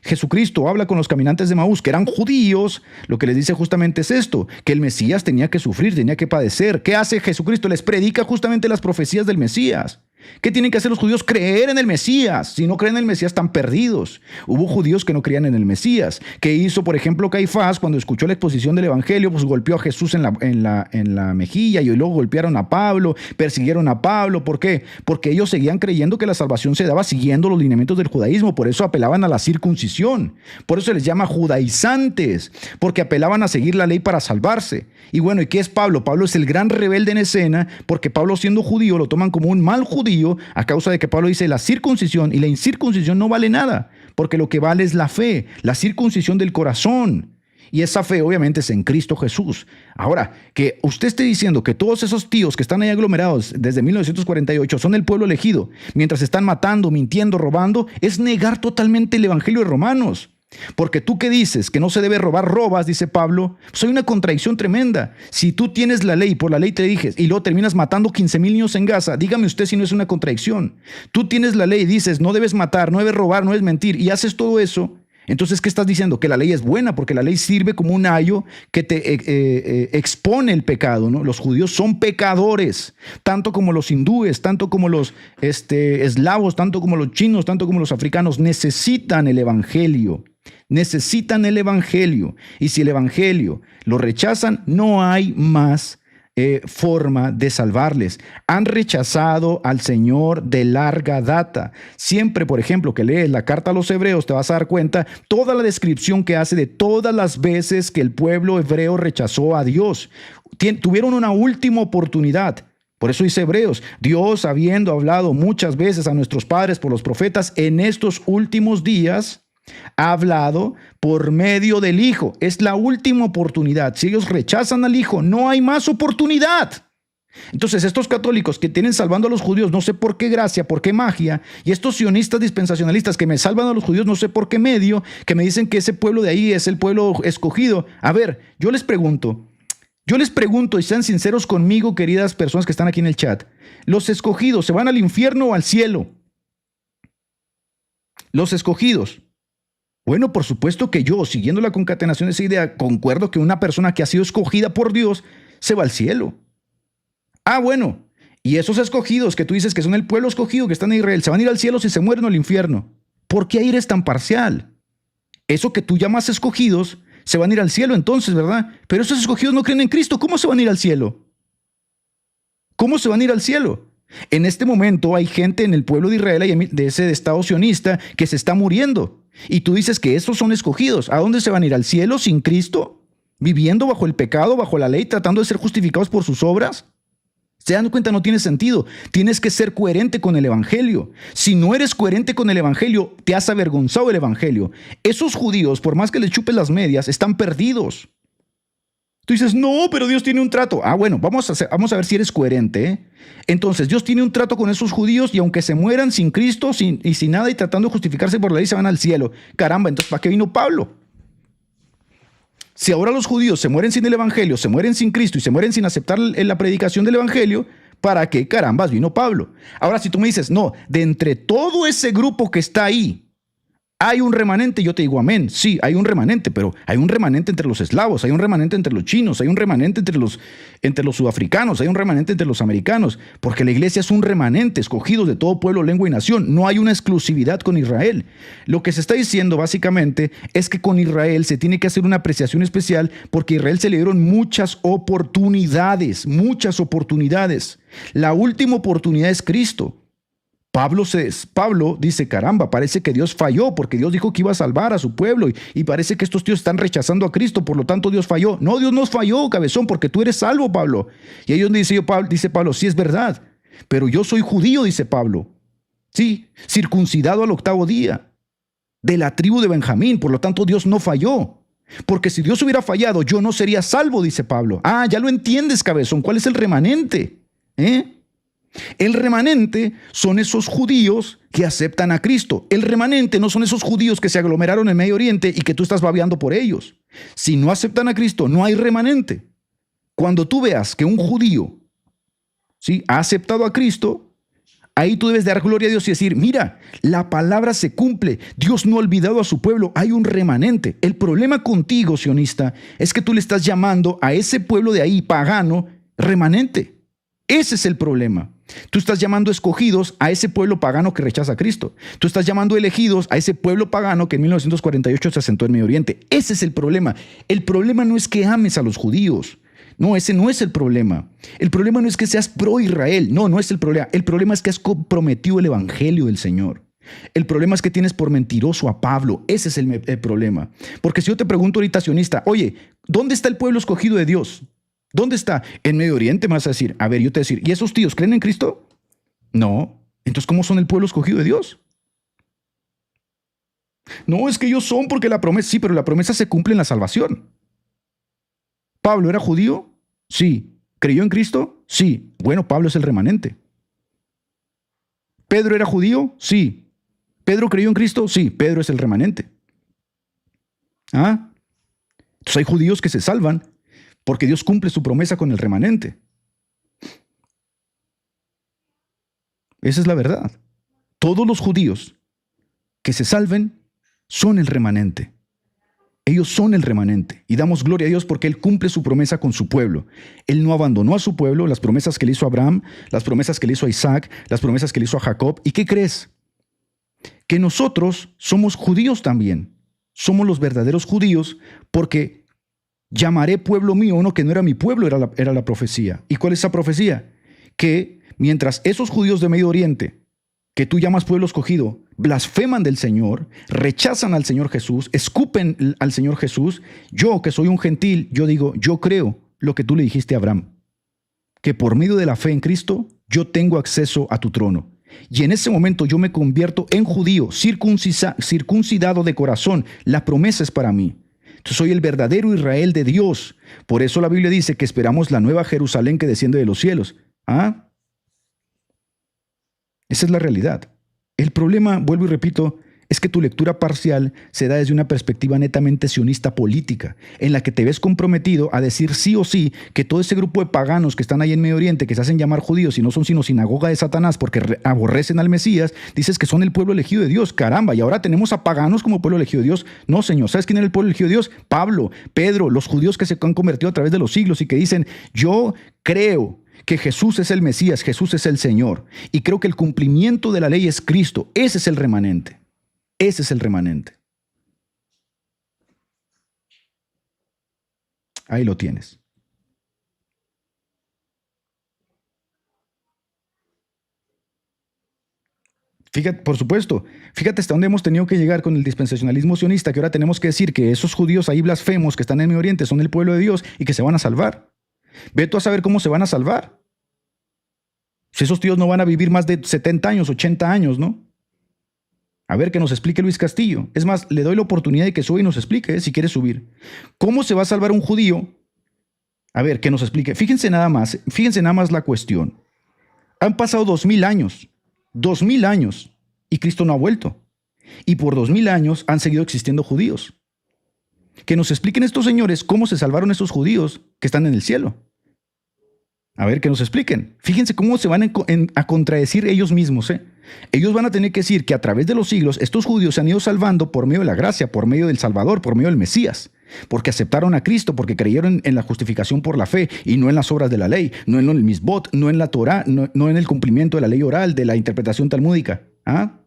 Jesucristo habla con los caminantes de Maús, que eran judíos, lo que les dice justamente es esto, que el Mesías tenía que sufrir, tenía que padecer. ¿Qué hace Jesucristo? Les predica justamente las profecías del Mesías. ¿Qué tienen que hacer los judíos? Creer en el Mesías. Si no creen en el Mesías, están perdidos. Hubo judíos que no creían en el Mesías. ¿Qué hizo, por ejemplo, Caifás cuando escuchó la exposición del Evangelio? Pues golpeó a Jesús en la mejilla, y luego golpearon a Pablo, persiguieron a Pablo. ¿Por qué? Porque ellos seguían creyendo que la salvación se daba siguiendo los lineamientos del judaísmo. Por eso apelaban a la circuncisión. Por eso se les llama judaizantes, porque apelaban a seguir la ley para salvarse. Y bueno, ¿y qué es Pablo? Pablo es el gran rebelde en escena, porque Pablo, siendo judío, lo toman como un mal judío, a causa de que Pablo dice la circuncisión y la incircuncisión no vale nada, porque lo que vale es la fe, la circuncisión del corazón. Y esa fe obviamente es en Cristo Jesús. Ahora, que usted esté diciendo que todos esos tíos que están ahí aglomerados desde 1948 son el pueblo elegido, mientras están matando, mintiendo, robando, es negar totalmente el Evangelio de Romanos. Porque tú que dices que no se debe robar, robas, dice Pablo, pues hay una contradicción tremenda. Si tú tienes la ley, por la ley te dijes, y luego terminas matando 15,000 niños en Gaza, dígame usted si no es una contradicción. Tú tienes la ley y dices, no debes matar, no debes robar, no debes mentir, y haces todo eso. Entonces, ¿qué estás diciendo? Que la ley es buena, porque la ley sirve como un ayo que te expone el pecado, ¿no? Los judíos son pecadores, tanto como los hindúes, tanto como los eslavos, tanto como los chinos, tanto como los africanos. Necesitan el Evangelio. Necesitan el Evangelio. Y si el Evangelio lo rechazan, no hay más forma de salvarles. Han rechazado al Señor de larga data. Siempre, por ejemplo, que lees la carta a los hebreos, te vas a dar cuenta toda la descripción que hace de todas las veces que el pueblo hebreo rechazó a Dios. Tuvieron una última oportunidad. Por eso dice Hebreos, Dios, habiendo hablado muchas veces a nuestros padres por los profetas, en estos últimos días ha hablado por medio del Hijo. Es la última oportunidad. Si ellos rechazan al Hijo, no hay más oportunidad. Entonces, estos católicos que tienen salvando a los judíos, no sé por qué gracia, por qué magia, y estos sionistas dispensacionalistas que me salvan a los judíos, no sé por qué medio, que me dicen que ese pueblo de ahí es el pueblo escogido. A ver, yo les pregunto, y sean sinceros conmigo, queridas personas que están aquí en el chat, ¿los escogidos se van al infierno o al cielo? Los escogidos. Bueno, por supuesto que yo, siguiendo la concatenación de esa idea, concuerdo que una persona que ha sido escogida por Dios se va al cielo. Ah, bueno, y esos escogidos que tú dices que son el pueblo escogido que están en Israel, ¿se van a ir al cielo si se mueren o al infierno? ¿Por qué ahí eres tan parcial? Eso que tú llamas escogidos, se van a ir al cielo entonces, ¿verdad? Pero esos escogidos no creen en Cristo, ¿cómo se van a ir al cielo? ¿Cómo se van a ir al cielo? En este momento hay gente en el pueblo de Israel y de ese estado sionista que se está muriendo. Y tú dices que esos son escogidos. ¿A dónde se van a ir? ¿Al cielo sin Cristo? ¿Viviendo bajo el pecado, bajo la ley, tratando de ser justificados por sus obras? ¿Se dan cuenta? No tiene sentido. Tienes que ser coherente con el Evangelio. Si no eres coherente con el Evangelio, te has avergonzado del Evangelio. Esos judíos, por más que les chupes las medias, están perdidos. Tú dices, no, pero Dios tiene un trato. Ah, bueno, vamos a ver si eres coherente, ¿eh? Entonces, Dios tiene un trato con esos judíos y aunque se mueran sin Cristo sin nada y tratando de justificarse por la ley, se van al cielo. Caramba, entonces, ¿para qué vino Pablo? Si ahora los judíos se mueren sin el Evangelio, se mueren sin Cristo y se mueren sin aceptar la predicación del Evangelio, ¿para qué carambas vino Pablo? Ahora, si tú me dices, no, de entre todo ese grupo que está ahí, hay un remanente, yo te digo amén, sí, hay un remanente, pero hay un remanente entre los eslavos, hay un remanente entre los chinos, hay un remanente entre los sudafricanos, hay un remanente entre los americanos, porque la iglesia es un remanente, escogidos de todo pueblo, lengua y nación, no hay una exclusividad con Israel. Lo que se está diciendo básicamente es que con Israel se tiene que hacer una apreciación especial porque a Israel se le dieron muchas oportunidades. La última oportunidad es Cristo. Pablo dice, caramba, parece que Dios falló porque Dios dijo que iba a salvar a su pueblo y parece que estos tíos están rechazando a Cristo, por lo tanto Dios falló. No, Dios no falló, cabezón, porque tú eres salvo, Pablo. Y ellos dice Pablo, sí es verdad, pero yo soy judío, dice Pablo. Sí, circuncidado al 8º día, de la tribu de Benjamín, por lo tanto Dios no falló. Porque si Dios hubiera fallado, yo no sería salvo, dice Pablo. Ah, ya lo entiendes, cabezón, ¿cuál es el remanente? El remanente son esos judíos que aceptan a Cristo. El remanente no son esos judíos que se aglomeraron en Medio Oriente y que tú estás babeando por ellos. Si no aceptan a Cristo, no hay remanente. Cuando tú veas que un judío, ¿sí?, ha aceptado a Cristo, ahí tú debes dar gloria a Dios y decir, mira, la palabra se cumple. Dios no ha olvidado a su pueblo. Hay un remanente. El problema contigo, sionista, es que tú le estás llamando a ese pueblo de ahí, pagano, remanente. Ese es el problema. Tú estás llamando escogidos a ese pueblo pagano que rechaza a Cristo. Tú estás llamando elegidos a ese pueblo pagano que en 1948 se asentó en Medio Oriente. Ese es el problema. El problema no es que ames a los judíos. No, ese no es el problema. El problema no es que seas pro Israel. No, no es el problema. El problema es que has comprometido el evangelio del Señor. El problema es que tienes por mentiroso a Pablo. Ese es el problema. Porque si yo te pregunto ahorita, sionista, oye, ¿dónde está el pueblo escogido de Dios? ¿Dónde está? En Medio Oriente me vas a decir. A ver, yo te voy a decir, ¿y esos tíos creen en Cristo? No. Entonces, ¿cómo son el pueblo escogido de Dios? No, es que ellos son porque la promesa, sí, pero la promesa se cumple en la salvación. ¿Pablo era judío? Sí. ¿Creyó en Cristo? Sí. Bueno, Pablo es el remanente. ¿Pedro era judío? Sí. ¿Pedro creyó en Cristo? Sí. Pedro es el remanente. ¿Ah? Entonces hay judíos que se salvan porque Dios cumple su promesa con el remanente. Esa es la verdad. Todos los judíos que se salven son el remanente. Ellos son el remanente. Y damos gloria a Dios porque Él cumple su promesa con su pueblo. Él no abandonó a su pueblo, las promesas que le hizo a Abraham, las promesas que le hizo a Isaac, las promesas que le hizo a Jacob. ¿Y qué crees? Que nosotros somos judíos también. Somos los verdaderos judíos porque llamaré pueblo mío uno que no era mi pueblo, era la profecía. ¿Y cuál es esa profecía? Que mientras esos judíos de Medio Oriente, que tú llamas pueblo escogido, blasfeman del Señor, rechazan al Señor Jesús, escupen al Señor Jesús, yo que soy un gentil, yo digo, yo creo lo que tú le dijiste a Abraham, que por medio de la fe en Cristo, yo tengo acceso a tu trono. Y en ese momento yo me convierto en judío, circuncidado de corazón. La promesa es para mí. Entonces soy el verdadero Israel de Dios. Por eso la Biblia dice que esperamos la nueva Jerusalén que desciende de los cielos. ¿Ah? Esa es la realidad. El problema, vuelvo y repito, es que tu lectura parcial se da desde una perspectiva netamente sionista política, en la que te ves comprometido a decir sí o sí que todo ese grupo de paganos que están ahí en Medio Oriente, que se hacen llamar judíos y no son sino sinagoga de Satanás porque aborrecen al Mesías, dices que son el pueblo elegido de Dios. Caramba, y ahora tenemos a paganos como pueblo elegido de Dios. No, Señor, ¿sabes quién era el pueblo elegido de Dios? Pablo, Pedro, los judíos que se han convertido a través de los siglos y que dicen, yo creo que Jesús es el Mesías, Jesús es el Señor. Y creo que el cumplimiento de la ley es Cristo. Ese es el remanente. Ese es el remanente. Ahí lo tienes. Fíjate, por supuesto, fíjate hasta dónde hemos tenido que llegar con el dispensacionalismo sionista, que ahora tenemos que decir que esos judíos ahí blasfemos que están en Medio Oriente son el pueblo de Dios y que se van a salvar. Ve tú a saber cómo se van a salvar. Si esos tíos no van a vivir más de 70 años, 80 años, ¿no? A ver, que nos explique Luis Castillo. Es más, le doy la oportunidad de que suba y nos explique, si quiere subir. ¿Cómo se va a salvar un judío? A ver, que nos explique. Fíjense nada más la cuestión. Han pasado 2000 años, y Cristo no ha vuelto. Y por 2000 años han seguido existiendo judíos. Que nos expliquen estos señores cómo se salvaron esos judíos que están en el cielo. A ver, que nos expliquen. Fíjense cómo se van a contradecir ellos mismos. Ellos van a tener que decir que a través de los siglos estos judíos se han ido salvando por medio de la gracia, por medio del Salvador, por medio del Mesías. Porque aceptaron a Cristo, porque creyeron en la justificación por la fe y no en las obras de la ley, no en el misbot, no en la Torah, no en el cumplimiento de la ley oral, de la interpretación talmúdica. ¿Ah?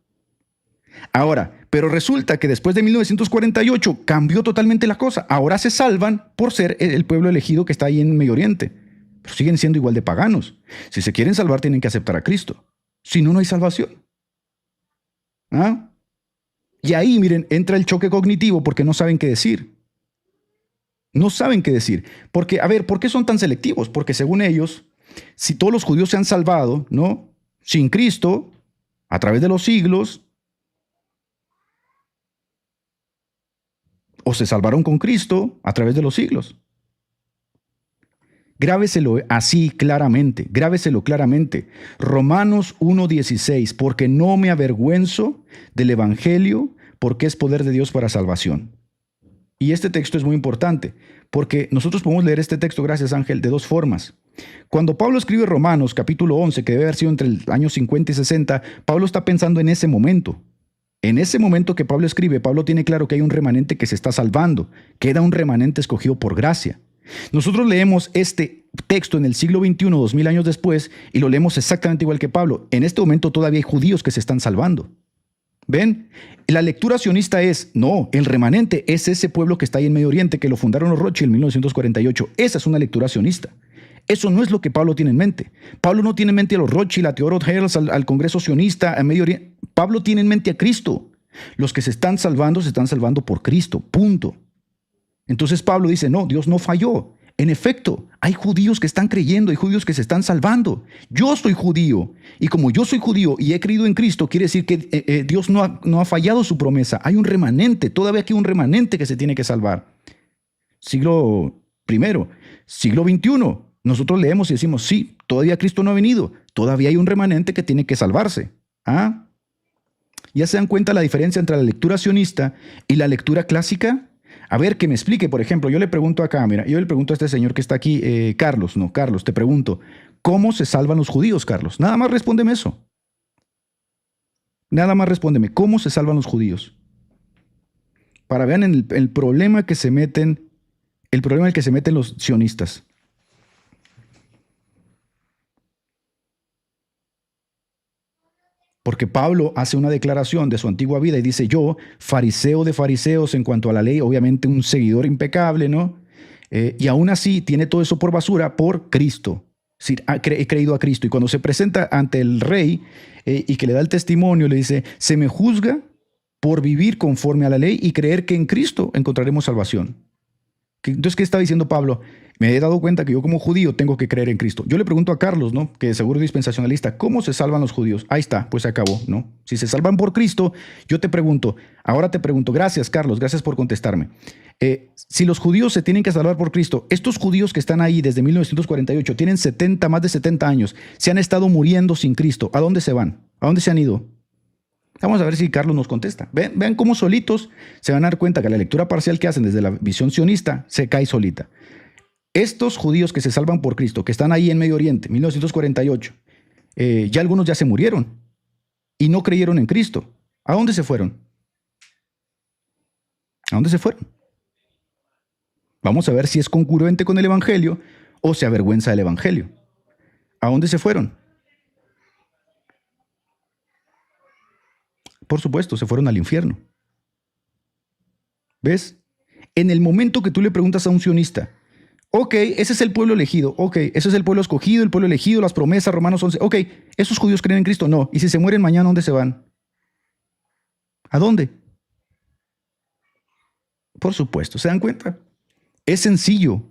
Ahora, pero resulta que después de 1948 cambió totalmente la cosa. Ahora se salvan por ser el pueblo elegido que está ahí en Medio Oriente. Pero siguen siendo igual de paganos. Si se quieren salvar, tienen que aceptar a Cristo. Si no, no hay salvación. ¿Ah? Y ahí, miren, entra el choque cognitivo porque no saben qué decir. No saben qué decir. Porque, a ver, ¿por qué son tan selectivos? Porque según ellos, si todos los judíos se han salvado, ¿no? Sin Cristo, a través de los siglos, o se salvaron con Cristo a través de los siglos. Grábeselo así claramente, grábeselo claramente. Romanos 1:16, porque no me avergüenzo del Evangelio, porque es poder de Dios para salvación. Y este texto es muy importante, porque nosotros podemos leer este texto, gracias Ángel, de dos formas. Cuando Pablo escribe Romanos capítulo 11, que debe haber sido entre el año 50 y 60, Pablo está pensando en ese momento. En ese momento que Pablo escribe, Pablo tiene claro que hay un remanente que se está salvando, queda un remanente escogido por gracia. Nosotros leemos este texto en el siglo XXI, 2000 años después, y lo leemos exactamente igual que Pablo. En este momento todavía hay judíos que se están salvando. ¿Ven? La lectura sionista es, no, el remanente es ese pueblo que está ahí en Medio Oriente, que lo fundaron los Rothschild en 1948. Esa es una lectura sionista. Eso no es lo que Pablo tiene en mente. Pablo no tiene en mente a los Rothschild, a Theodor Herzl, al Congreso sionista, a Medio Oriente. Pablo tiene en mente a Cristo. Los que se están salvando por Cristo, punto. Entonces Pablo dice, no, Dios no falló. En efecto, hay judíos que están creyendo, hay judíos que se están salvando. Yo soy judío, y como yo soy judío y he creído en Cristo, quiere decir que Dios no ha fallado su promesa. Hay un remanente, todavía aquí hay un remanente que se tiene que salvar. Siglo I, siglo XXI, nosotros leemos y decimos, sí, todavía Cristo no ha venido, todavía hay un remanente que tiene que salvarse. ¿Ah? ¿Ya se dan cuenta la diferencia entre la lectura sionista y la lectura clásica? A ver, que me explique, por ejemplo, yo le pregunto acá, mira, yo le pregunto a este señor que está aquí, Carlos, te pregunto, ¿cómo se salvan los judíos, Carlos? Nada más respóndeme eso. Nada más respóndeme, ¿cómo se salvan los judíos? Para vean el problema que se meten, el problema en el que se meten los sionistas. Porque Pablo hace una declaración de su antigua vida y dice, yo, fariseo de fariseos en cuanto a la ley, obviamente un seguidor impecable, ¿no? Y aún así tiene todo eso por basura por Cristo. Es decir, he creído a Cristo. Y cuando se presenta ante el rey y que le da el testimonio, le dice, se me juzga por vivir conforme a la ley y creer que en Cristo encontraremos salvación. Entonces, ¿qué está diciendo Pablo? Me he dado cuenta que yo como judío tengo que creer en Cristo. Yo le pregunto a Carlos, ¿no? Que seguro es dispensacionalista, ¿cómo se salvan los judíos? Ahí está, pues se acabó, ¿no? Si se salvan por Cristo, yo te pregunto, ahora te pregunto, gracias Carlos, gracias por contestarme. Si los judíos se tienen que salvar por Cristo, estos judíos que están ahí desde 1948, tienen más de 70 años, se han estado muriendo sin Cristo. ¿A dónde se van? ¿A dónde se han ido? Vamos a ver si Carlos nos contesta. Vean cómo solitos se van a dar cuenta que la lectura parcial que hacen desde la visión sionista se cae solita. Estos judíos que se salvan por Cristo, que están ahí en Medio Oriente, 1948, ya algunos ya se murieron y no creyeron en Cristo. ¿A dónde se fueron? ¿A dónde se fueron? Vamos a ver si es congruente con el Evangelio o se avergüenza del Evangelio. ¿A dónde se fueron? Por supuesto, se fueron al infierno. ¿Ves? En el momento que tú le preguntas a un sionista, ok, ese es el pueblo elegido, ok, ese es el pueblo escogido, el pueblo elegido, las promesas, Romanos 11, ok, ¿esos judíos creen en Cristo? No. ¿Y si se mueren mañana, dónde se van? ¿A dónde? Por supuesto, ¿se dan cuenta? Es sencillo.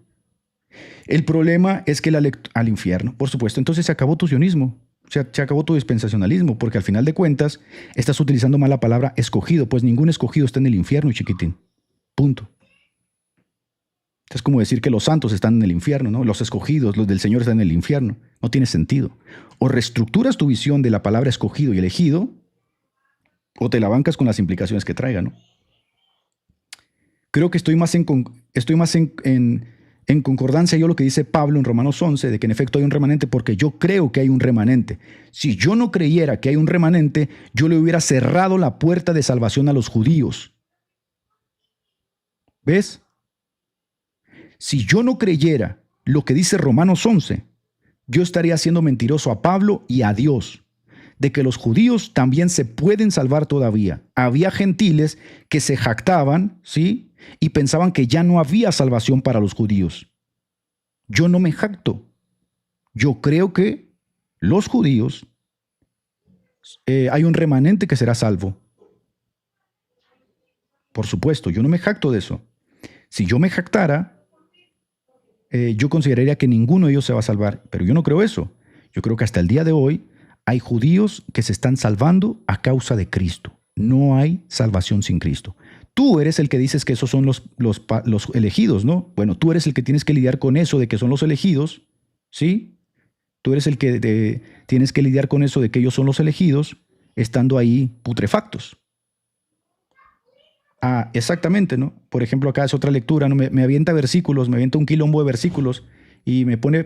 El problema es que al infierno, por supuesto, entonces se acabó tu sionismo. Se acabó tu dispensacionalismo, porque al final de cuentas estás utilizando mal la palabra escogido, pues ningún escogido está en el infierno, chiquitín. Punto. Es como decir que los santos están en el infierno, ¿no? Los escogidos, los del Señor están en el infierno. No tiene sentido. O reestructuras tu visión de la palabra escogido y elegido, o te la bancas con las implicaciones que traiga, ¿no? Creo que estoy más en concordancia yo lo que dice Pablo en Romanos 11, de que en efecto hay un remanente, porque yo creo que hay un remanente. Si yo no creyera que hay un remanente, yo le hubiera cerrado la puerta de salvación a los judíos. ¿Ves? Si yo no creyera lo que dice Romanos 11, yo estaría siendo mentiroso a Pablo y a Dios, de que los judíos también se pueden salvar todavía. Había gentiles que se jactaban, ¿sí?, y pensaban que ya no había salvación para los judíos. Yo no me jacto. Yo creo que los judíos, hay un remanente que será salvo. Por supuesto, yo no me jacto de eso. Si yo me jactara, yo consideraría que ninguno de ellos se va a salvar, pero yo no creo eso. Yo creo que hasta el día de hoy hay judíos que se están salvando a causa de Cristo. No hay salvación sin Cristo. Tú eres el que dices que esos son los elegidos, ¿no? Bueno, tú eres el que tienes que lidiar con eso de que son los elegidos, ¿sí? Tú eres el que tienes que lidiar con eso de que ellos son los elegidos, estando ahí putrefactos. Ah, exactamente, ¿no? Por ejemplo, acá es otra lectura, ¿no? Me avienta versículos, me avienta un quilombo de versículos y me pone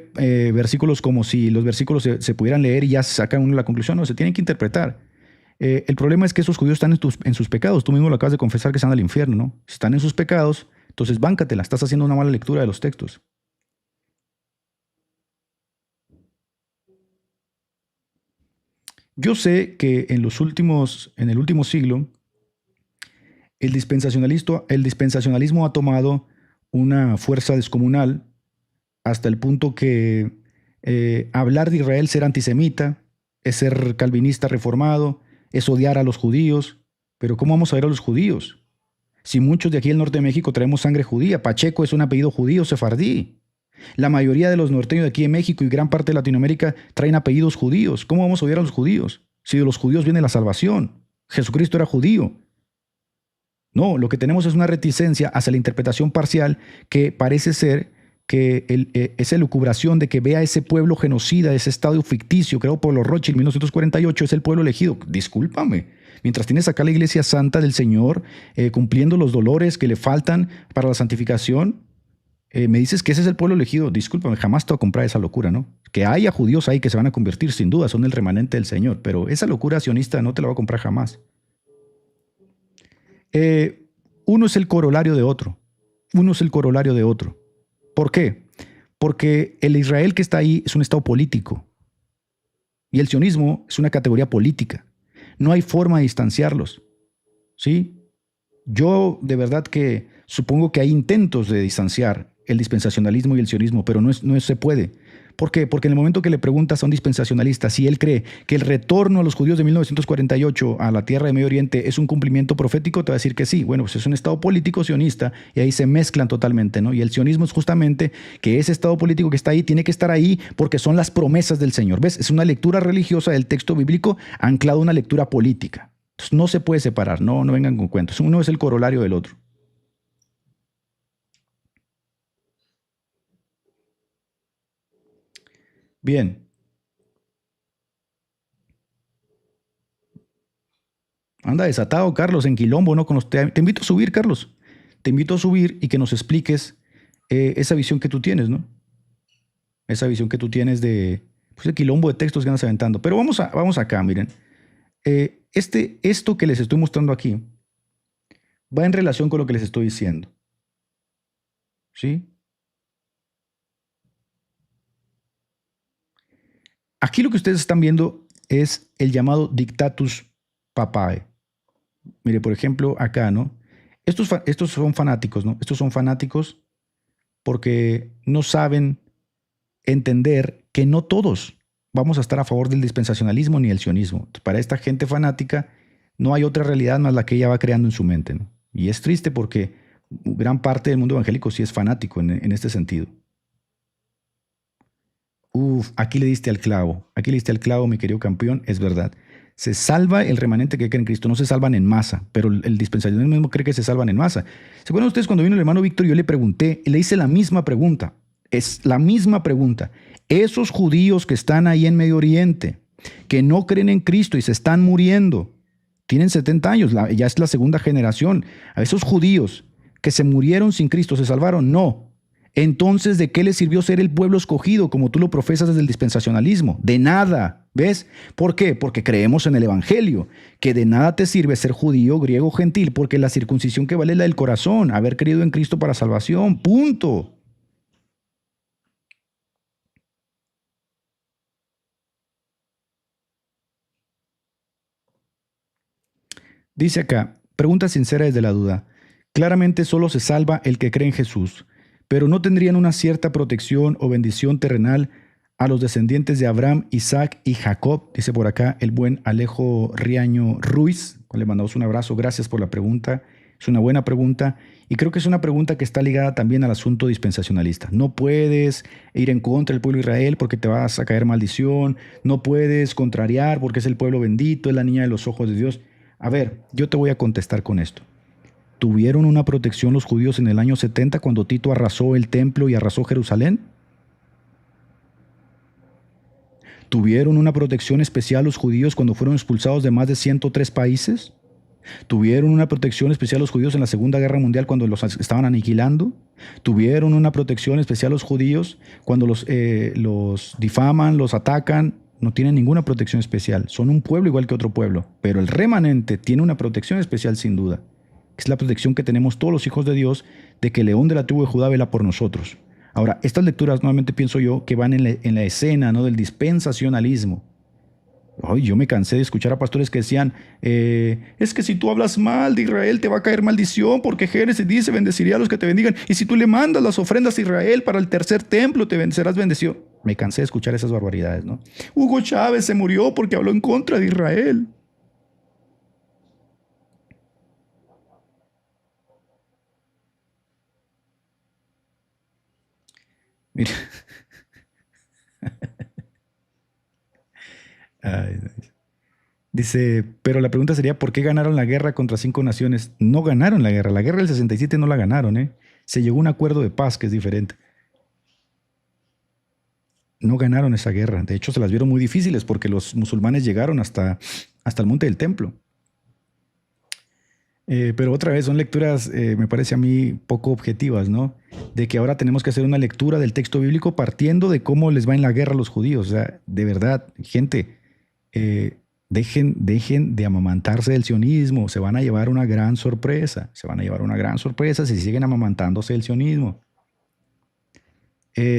versículos como si los versículos se pudieran leer y ya sacan uno la conclusión. No, se tienen que interpretar. El problema es que esos judíos están en sus pecados. Tú mismo lo acabas de confesar que están al infierno, ¿no? Si están en sus pecados, entonces báncatela. Estás haciendo una mala lectura de los textos. Yo sé que en el último siglo, el dispensacionalismo ha tomado una fuerza descomunal hasta el punto que hablar de Israel, ser antisemita, es ser calvinista reformado, es odiar a los judíos. Pero ¿cómo vamos a ver a los judíos? Si muchos de aquí del norte de México traemos sangre judía, Pacheco es un apellido judío sefardí. La mayoría de los norteños de aquí de México y gran parte de Latinoamérica traen apellidos judíos. ¿Cómo vamos a odiar a los judíos? Si de los judíos viene la salvación. Jesucristo era judío. No, lo que tenemos es una reticencia hacia la interpretación parcial que parece ser que esa elucubración de que vea ese pueblo genocida, ese estado ficticio creado por los Rothschild en 1948 es el pueblo elegido. Discúlpame. Mientras tienes acá la iglesia santa del Señor cumpliendo los dolores que le faltan para la santificación, me dices que ese es el pueblo elegido. Discúlpame, jamás te voy a comprar esa locura, ¿no? Que haya judíos ahí que se van a convertir, sin duda, son el remanente del Señor, pero esa locura sionista no te la voy a comprar jamás. Uno es el corolario de otro. Uno es el corolario de otro. ¿Por qué? Porque el Israel que está ahí es un estado político y el sionismo es una categoría política. No hay forma de distanciarlos, ¿sí? Yo de verdad que supongo que hay intentos de distanciar el dispensacionalismo y el sionismo, pero no se puede. ¿Por qué? Porque en el momento que le preguntas a un dispensacionalista si él cree que el retorno a los judíos de 1948 a la tierra de Medio Oriente es un cumplimiento profético, te va a decir que sí. Bueno, pues es un estado político sionista y ahí se mezclan totalmente, ¿no? Y el sionismo es justamente que ese estado político que está ahí tiene que estar ahí porque son las promesas del Señor. ¿Ves? Es una lectura religiosa del texto bíblico anclado a una lectura política. Entonces no se puede separar, no vengan con cuentos. Uno es el corolario del otro. Bien. Anda desatado, Carlos, en quilombo, ¿no? Te invito a subir, Carlos. Te invito a subir y que nos expliques esa visión que tú tienes, ¿no? Esa visión que tú tienes de pues, el quilombo de textos que andas aventando. Pero vamos acá, miren. Esto que les estoy mostrando aquí va en relación con lo que les estoy diciendo. ¿Sí? Aquí lo que ustedes están viendo es el llamado dictatus papae. Mire, por ejemplo, acá, ¿no? Estos son fanáticos, ¿no? Estos son fanáticos porque no saben entender que no todos vamos a estar a favor del dispensacionalismo ni el sionismo. Entonces, para esta gente fanática no hay otra realidad más la que ella va creando en su mente, ¿no? Y es triste porque gran parte del mundo evangélico sí es fanático en este sentido. Aquí le diste al clavo. Aquí le diste al clavo, mi querido campeón. Es verdad. Se salva el remanente que cree en Cristo. No se salvan en masa. Pero el dispensacionalismo mismo cree que se salvan en masa. ¿Se acuerdan ustedes cuando vino el hermano Víctor? Yo le pregunté, le hice la misma pregunta. Es la misma pregunta. Esos judíos que están ahí en Medio Oriente, que no creen en Cristo y se están muriendo, tienen 70 años, ya es la segunda generación. A esos judíos que se murieron sin Cristo, ¿se salvaron? No. Entonces, ¿de qué les sirvió ser el pueblo escogido, como tú lo profesas desde el dispensacionalismo? De nada, ¿ves? ¿Por qué? Porque creemos en el Evangelio, que de nada te sirve ser judío, griego, gentil, porque la circuncisión que vale es la del corazón, haber creído en Cristo para salvación, punto. Dice acá, pregunta sincera desde la duda. Claramente solo se salva el que cree en Jesús, pero ¿no tendrían una cierta protección o bendición terrenal a los descendientes de Abraham, Isaac y Jacob? Dice por acá el buen Alejo Riaño Ruiz. Le mandamos un abrazo, gracias por la pregunta. Es una buena pregunta y creo que es una pregunta que está ligada también al asunto dispensacionalista. No puedes ir en contra del pueblo de Israel porque te vas a caer maldición. No puedes contrariar porque es el pueblo bendito, es la niña de los ojos de Dios. A ver, yo te voy a contestar con esto. ¿Tuvieron una protección los judíos en el año 70 cuando Tito arrasó el templo y arrasó Jerusalén? ¿Tuvieron una protección especial los judíos cuando fueron expulsados de más de 103 países? ¿Tuvieron una protección especial los judíos en la Segunda Guerra Mundial cuando los estaban aniquilando? ¿Tuvieron una protección especial los judíos cuando los difaman, los atacan? No tienen ninguna protección especial. Son un pueblo igual que otro pueblo. Pero el remanente tiene una protección especial sin duda. Es la protección que tenemos todos los hijos de Dios de que el león de la tribu de Judá vela por nosotros. Ahora, estas lecturas nuevamente pienso yo que van en la escena, ¿no?, del dispensacionalismo. Ay, yo me cansé de escuchar a pastores que decían, es que si tú hablas mal de Israel te va a caer maldición porque Génesis dice, bendeciría a los que te bendigan. Y si tú le mandas las ofrendas a Israel para el tercer templo, serás bendecido. Me cansé de escuchar esas barbaridades, ¿no? Hugo Chávez se murió porque habló en contra de Israel. Mira. Ay, dice, pero la pregunta sería, ¿por qué ganaron la guerra contra 5 naciones? No ganaron la guerra del 67 no la ganaron, ¿eh? Se llegó a un acuerdo de paz que es diferente. No ganaron esa guerra, de hecho se las vieron muy difíciles porque los musulmanes llegaron hasta el monte del templo. Pero otra vez son lecturas, me parece a mí, poco objetivas, ¿no? De que ahora tenemos que hacer una lectura del texto bíblico partiendo de cómo les va en la guerra a los judíos. O sea, de verdad, gente, dejen de amamantarse del sionismo. Se van a llevar una gran sorpresa. Se van a llevar una gran sorpresa si siguen amamantándose del sionismo.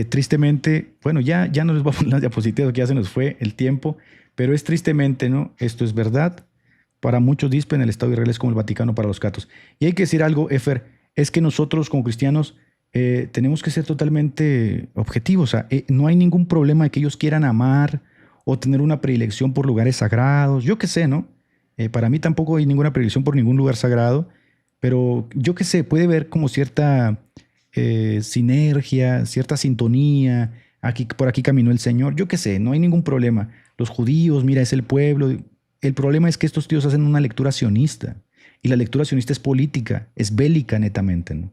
Tristemente, bueno, ya no les voy a poner las diapositivas, que ya se nos fue el tiempo, pero es tristemente, ¿no? Esto es verdad. Para muchos dispen el Estado de Israel es como el Vaticano para los catos. Y hay que decir algo, Efer, es que nosotros como cristianos tenemos que ser totalmente objetivos. O sea, no hay ningún problema de que ellos quieran amar o tener una predilección por lugares sagrados. Yo qué sé, ¿no? Para mí tampoco hay ninguna predilección por ningún lugar sagrado, pero yo qué sé, puede haber como cierta sinergia, cierta sintonía. Por aquí caminó el Señor. Yo qué sé, no hay ningún problema. Los judíos, mira, es el pueblo. El problema es que estos tíos hacen una lectura sionista. Y la lectura sionista es política, es bélica netamente, ¿no?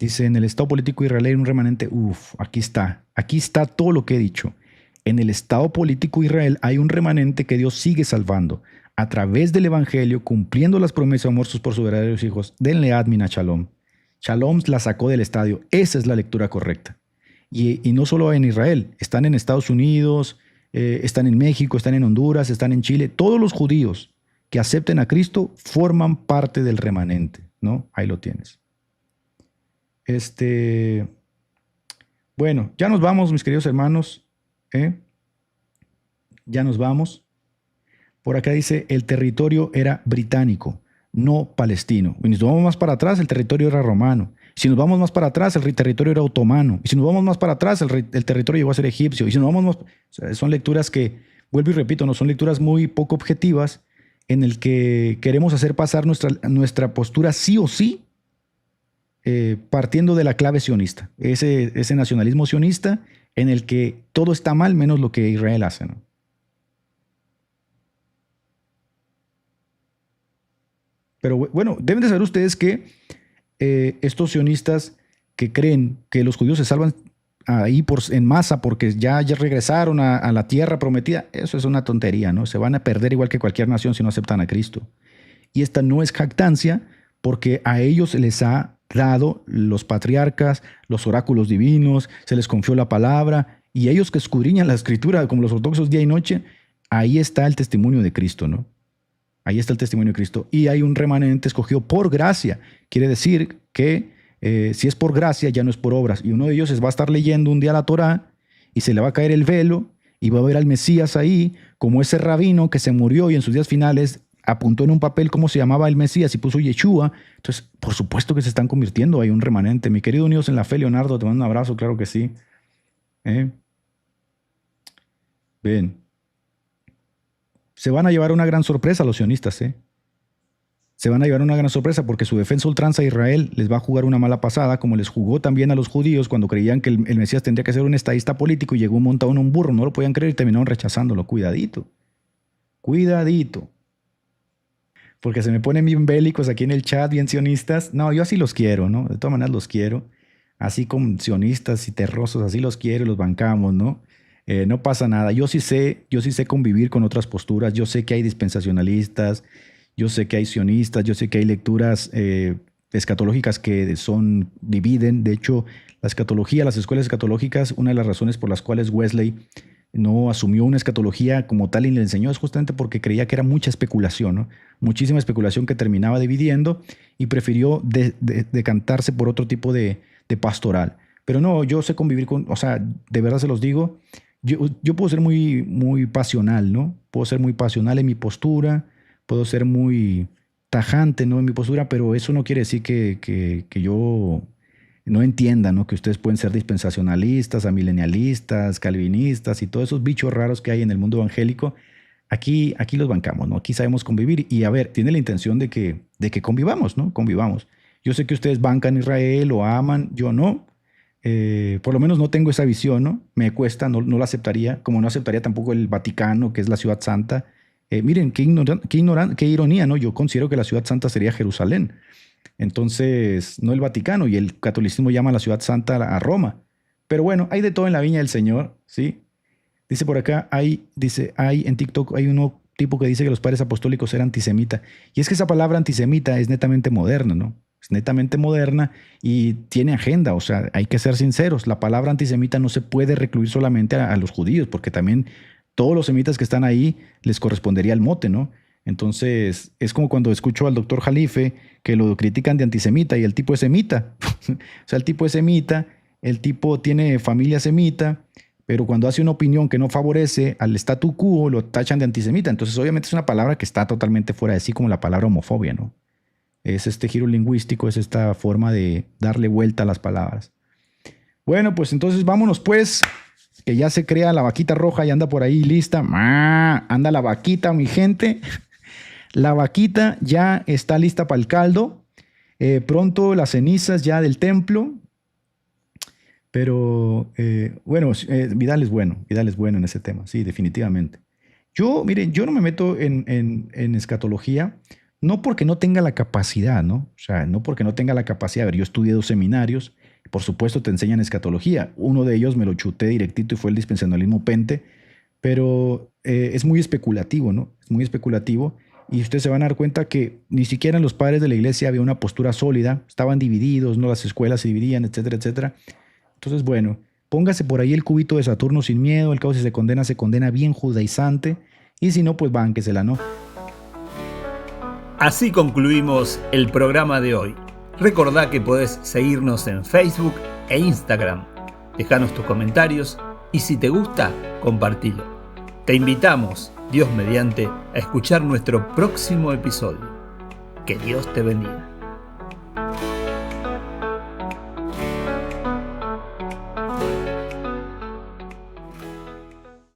Dice, en el Estado político israelí hay un remanente. Aquí está todo lo que he dicho. En el Estado político Israel hay un remanente que Dios sigue salvando a través del Evangelio, cumpliendo las promesas de muertos por sus verdaderos hijos. Denle admin a Shalom. Shalom la sacó del estadio. Esa es la lectura correcta. Y no solo en Israel, están en Estados Unidos, están en México, están en Honduras, están en Chile. Todos los judíos que acepten a Cristo forman parte del remanente, ¿no? Ahí lo tienes. Bueno, ya nos vamos, mis queridos hermanos. Ya nos vamos. Por acá dice, el territorio era británico, no palestino. Y nos vamos más para atrás, el territorio era romano. Si nos vamos más para atrás, el territorio era otomano. Y si nos vamos más para atrás, el territorio llegó a ser egipcio. Y si nos vamos más... O sea, son lecturas que, vuelvo y repito, no son lecturas muy poco objetivas en el que queremos hacer pasar nuestra postura sí o sí, partiendo de la clave sionista. Ese nacionalismo sionista en el que todo está mal menos lo que Israel hace, ¿no? Pero bueno, deben de saber ustedes que estos sionistas que creen que los judíos se salvan ahí en masa porque ya regresaron a la tierra prometida, eso es una tontería, ¿no? Se van a perder igual que cualquier nación si no aceptan a Cristo. Y esta no es jactancia porque a ellos se les ha dado los patriarcas, los oráculos divinos, se les confió la palabra y ellos que escudriñan la escritura como los ortodoxos día y noche, ahí está el testimonio de Cristo, ¿no? Ahí está el testimonio de Cristo. Y hay un remanente escogido por gracia. Quiere decir que si es por gracia, ya no es por obras. Y uno de ellos va a estar leyendo un día la Torá y se le va a caer el velo y va a ver al Mesías ahí, como ese rabino que se murió y en sus días finales apuntó en un papel cómo se llamaba el Mesías y puso Yeshua. Entonces, por supuesto que se están convirtiendo. Hay un remanente. Mi querido Unidos en la Fe, Leonardo, te mando un abrazo, claro que sí. Ven. Se van a llevar una gran sorpresa los sionistas, Se van a llevar una gran sorpresa porque su defensa ultranza a Israel les va a jugar una mala pasada, como les jugó también a los judíos cuando creían que el Mesías tendría que ser un estadista político y llegó montado en un burro, no lo podían creer y terminaron rechazándolo. Cuidadito, cuidadito. Porque se me ponen bien bélicos aquí en el chat, bien sionistas. No, yo así los quiero, ¿no? De todas maneras los quiero. Así como sionistas y terrosos, así los quiero, los bancamos, ¿no? No pasa nada. Yo sí sé convivir con otras posturas. Yo sé que hay dispensacionalistas, yo sé que hay sionistas, yo sé que hay lecturas escatológicas que dividen. De hecho, la escatología, las escuelas escatológicas, una de las razones por las cuales Wesley no asumió una escatología como tal y le enseñó es justamente porque creía que era mucha especulación, ¿no? Muchísima especulación que terminaba dividiendo y prefirió decantarse por otro tipo de pastoral. Pero no, yo sé convivir con, o sea, de verdad se los digo, yo puedo ser muy, muy pasional, ¿no? Puedo ser muy pasional en mi postura, puedo ser muy tajante, ¿no? En mi postura, pero eso no quiere decir que yo no entienda, ¿no? Que ustedes pueden ser dispensacionalistas, amilenialistas, calvinistas y todos esos bichos raros que hay en el mundo evangélico. Aquí los bancamos, ¿no? Aquí sabemos convivir y a ver, tiene la intención de que convivamos, ¿no? Convivamos. Yo sé que ustedes bancan a Israel o aman, yo no. Por lo menos no tengo esa visión, ¿no? Me cuesta, no la aceptaría, como no aceptaría tampoco el Vaticano, que es la ciudad santa. Miren, qué ironía, ¿no? Yo considero que la ciudad santa sería Jerusalén. Entonces, no el Vaticano, y el catolicismo llama a la ciudad santa a Roma. Pero bueno, hay de todo en la viña del Señor, ¿sí? Dice por acá, hay en TikTok, hay uno tipo que dice que los padres apostólicos eran antisemitas. Y es que esa palabra antisemita es netamente moderna, ¿no? Es netamente moderna y tiene agenda. O sea, hay que ser sinceros. La palabra antisemita no se puede recluir solamente a los judíos, porque también todos los semitas que están ahí les correspondería el mote, ¿no? Entonces, es como cuando escucho al doctor Jalife que lo critican de antisemita y el tipo es semita. O sea, el tipo es semita, el tipo tiene familia semita, pero cuando hace una opinión que no favorece al statu quo, lo tachan de antisemita. Entonces, obviamente es una palabra que está totalmente fuera de sí, como la palabra homofobia, ¿no? Es este giro lingüístico, es esta forma de darle vuelta a las palabras. Bueno, pues entonces vámonos pues, que ya se crea la vaquita roja y anda por ahí lista. Anda la vaquita, mi gente. La vaquita ya está lista para el caldo. Pronto las cenizas ya del templo. Pero bueno, Vidal es bueno en ese tema, sí, definitivamente. Miren, yo no me meto en escatología, no porque no tenga la capacidad, ¿no? O sea, no porque no tenga la capacidad. A ver, yo estudié 2 seminarios, por supuesto te enseñan escatología. Uno de ellos me lo chuté directito y fue el dispensacionalismo Pente, pero es muy especulativo, ¿no? Es muy especulativo y ustedes se van a dar cuenta que ni siquiera en los padres de la iglesia había una postura sólida, estaban divididos, ¿no? Las escuelas se dividían, etcétera, etcétera. Entonces, bueno, póngase por ahí el cubito de Saturno sin miedo, el caso si se condena bien judaizante, y si no, pues bánquesela, ¿no? Así concluimos el programa de hoy. Recordá que podés seguirnos en Facebook e Instagram. Dejanos tus comentarios y si te gusta, compartilo. Te invitamos, Dios mediante, a escuchar nuestro próximo episodio. Que Dios te bendiga.